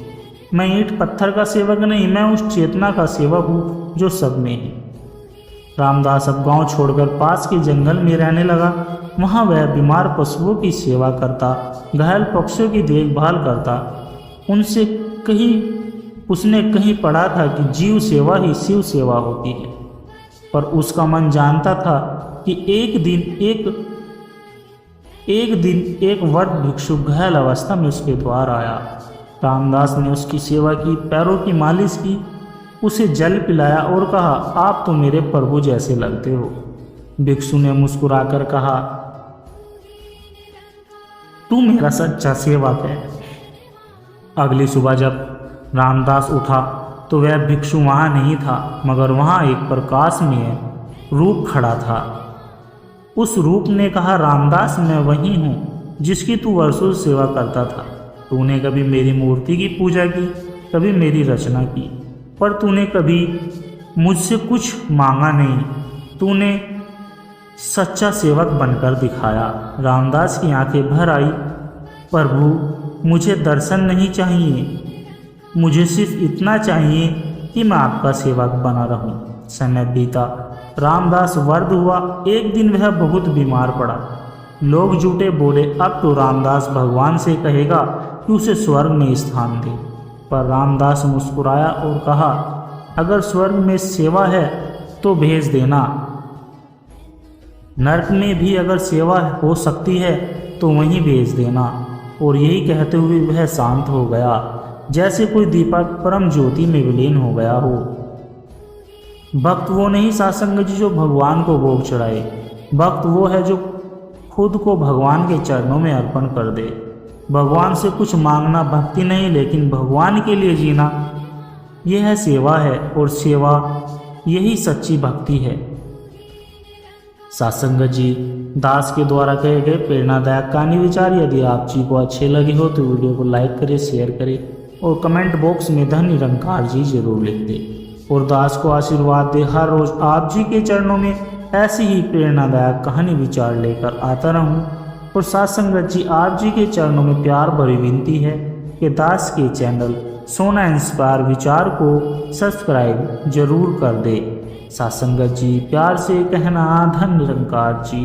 मैं ईंट पत्थर का सेवक नहीं, मैं उस चेतना का सेवक हूँ जो सब में है। रामदास अब गांव छोड़कर पास के जंगल में रहने लगा। वहाँ वह बीमार पशुओं की सेवा करता, घायल पक्षियों की देखभाल करता। उसने कहीं पढ़ा था कि जीव सेवा ही शिव सेवा होती है, पर उसका मन जानता था कि एक दिन एक वृद्ध भिक्षु घायल अवस्था में उसके द्वार आया। रामदास ने उसकी सेवा की, पैरों की मालिश की, उसे जल पिलाया और कहा, आप तो मेरे प्रभु जैसे लगते हो। भिक्षु ने मुस्कुराकर कहा, तू मेरा सच्चा सेवक है। अगली सुबह जब रामदास उठा तो वह भिक्षु वहाँ नहीं था, मगर वहाँ एक प्रकाशमय रूप खड़ा था। उस रूप ने कहा, रामदास, मैं वही हूँ जिसकी तू वर्षों से सेवा करता था। तूने कभी मेरी मूर्ति की पूजा की, कभी मेरी रचना की, पर तूने कभी मुझसे कुछ मांगा नहीं। तूने सच्चा सेवक बनकर दिखाया। रामदास की आंखें भर आई। प्रभु, मुझे दर्शन नहीं चाहिए, मुझे सिर्फ इतना चाहिए कि मैं आपका सेवक बना रहूं। समय बीता, रामदास वृद्ध हुआ। एक दिन वह बहुत बीमार पड़ा। लोग जुटे, बोले, अब तो रामदास भगवान से कहेगा कि उसे स्वर्ग में स्थान दे। पर रामदास मुस्कुराया और कहा, अगर स्वर्ग में सेवा है तो भेज देना, नरक में भी अगर सेवा हो सकती है तो वहीं भेज देना। और यही कहते हुए वह शांत हो गया, जैसे कोई दीपक परम ज्योति में विलीन हो गया हो। भक्त वो नहीं सत्संग जी जो भगवान को भोग चढ़ाए, भक्त वो है जो खुद को भगवान के चरणों में अर्पण कर दे। भगवान से कुछ मांगना भक्ति नहीं, लेकिन भगवान के लिए जीना यह है सेवा है, और सेवा यही सच्ची भक्ति है। सत्संगत जी, दास के द्वारा कहे गए प्रेरणादायक कहानी विचार यदि आप जी को अच्छे लगे हो तो वीडियो को लाइक करें, शेयर करें और कमेंट बॉक्स में धन निरंकार जी जरूर लिख दें। और दास को आशीर्वाद दे हर रोज आप जी के चरणों में ऐसी ही प्रेरणादायक कहानी विचार लेकर आता रहूं। और सत्संगत जी, आप जी के चरणों में प्यार भरी विनती है कि दास के चैनल सोना इंस्पायर विचार को सब्सक्राइब जरूर कर दे। सत्संगत जी, प्यार से कहना धन निरंकार जी।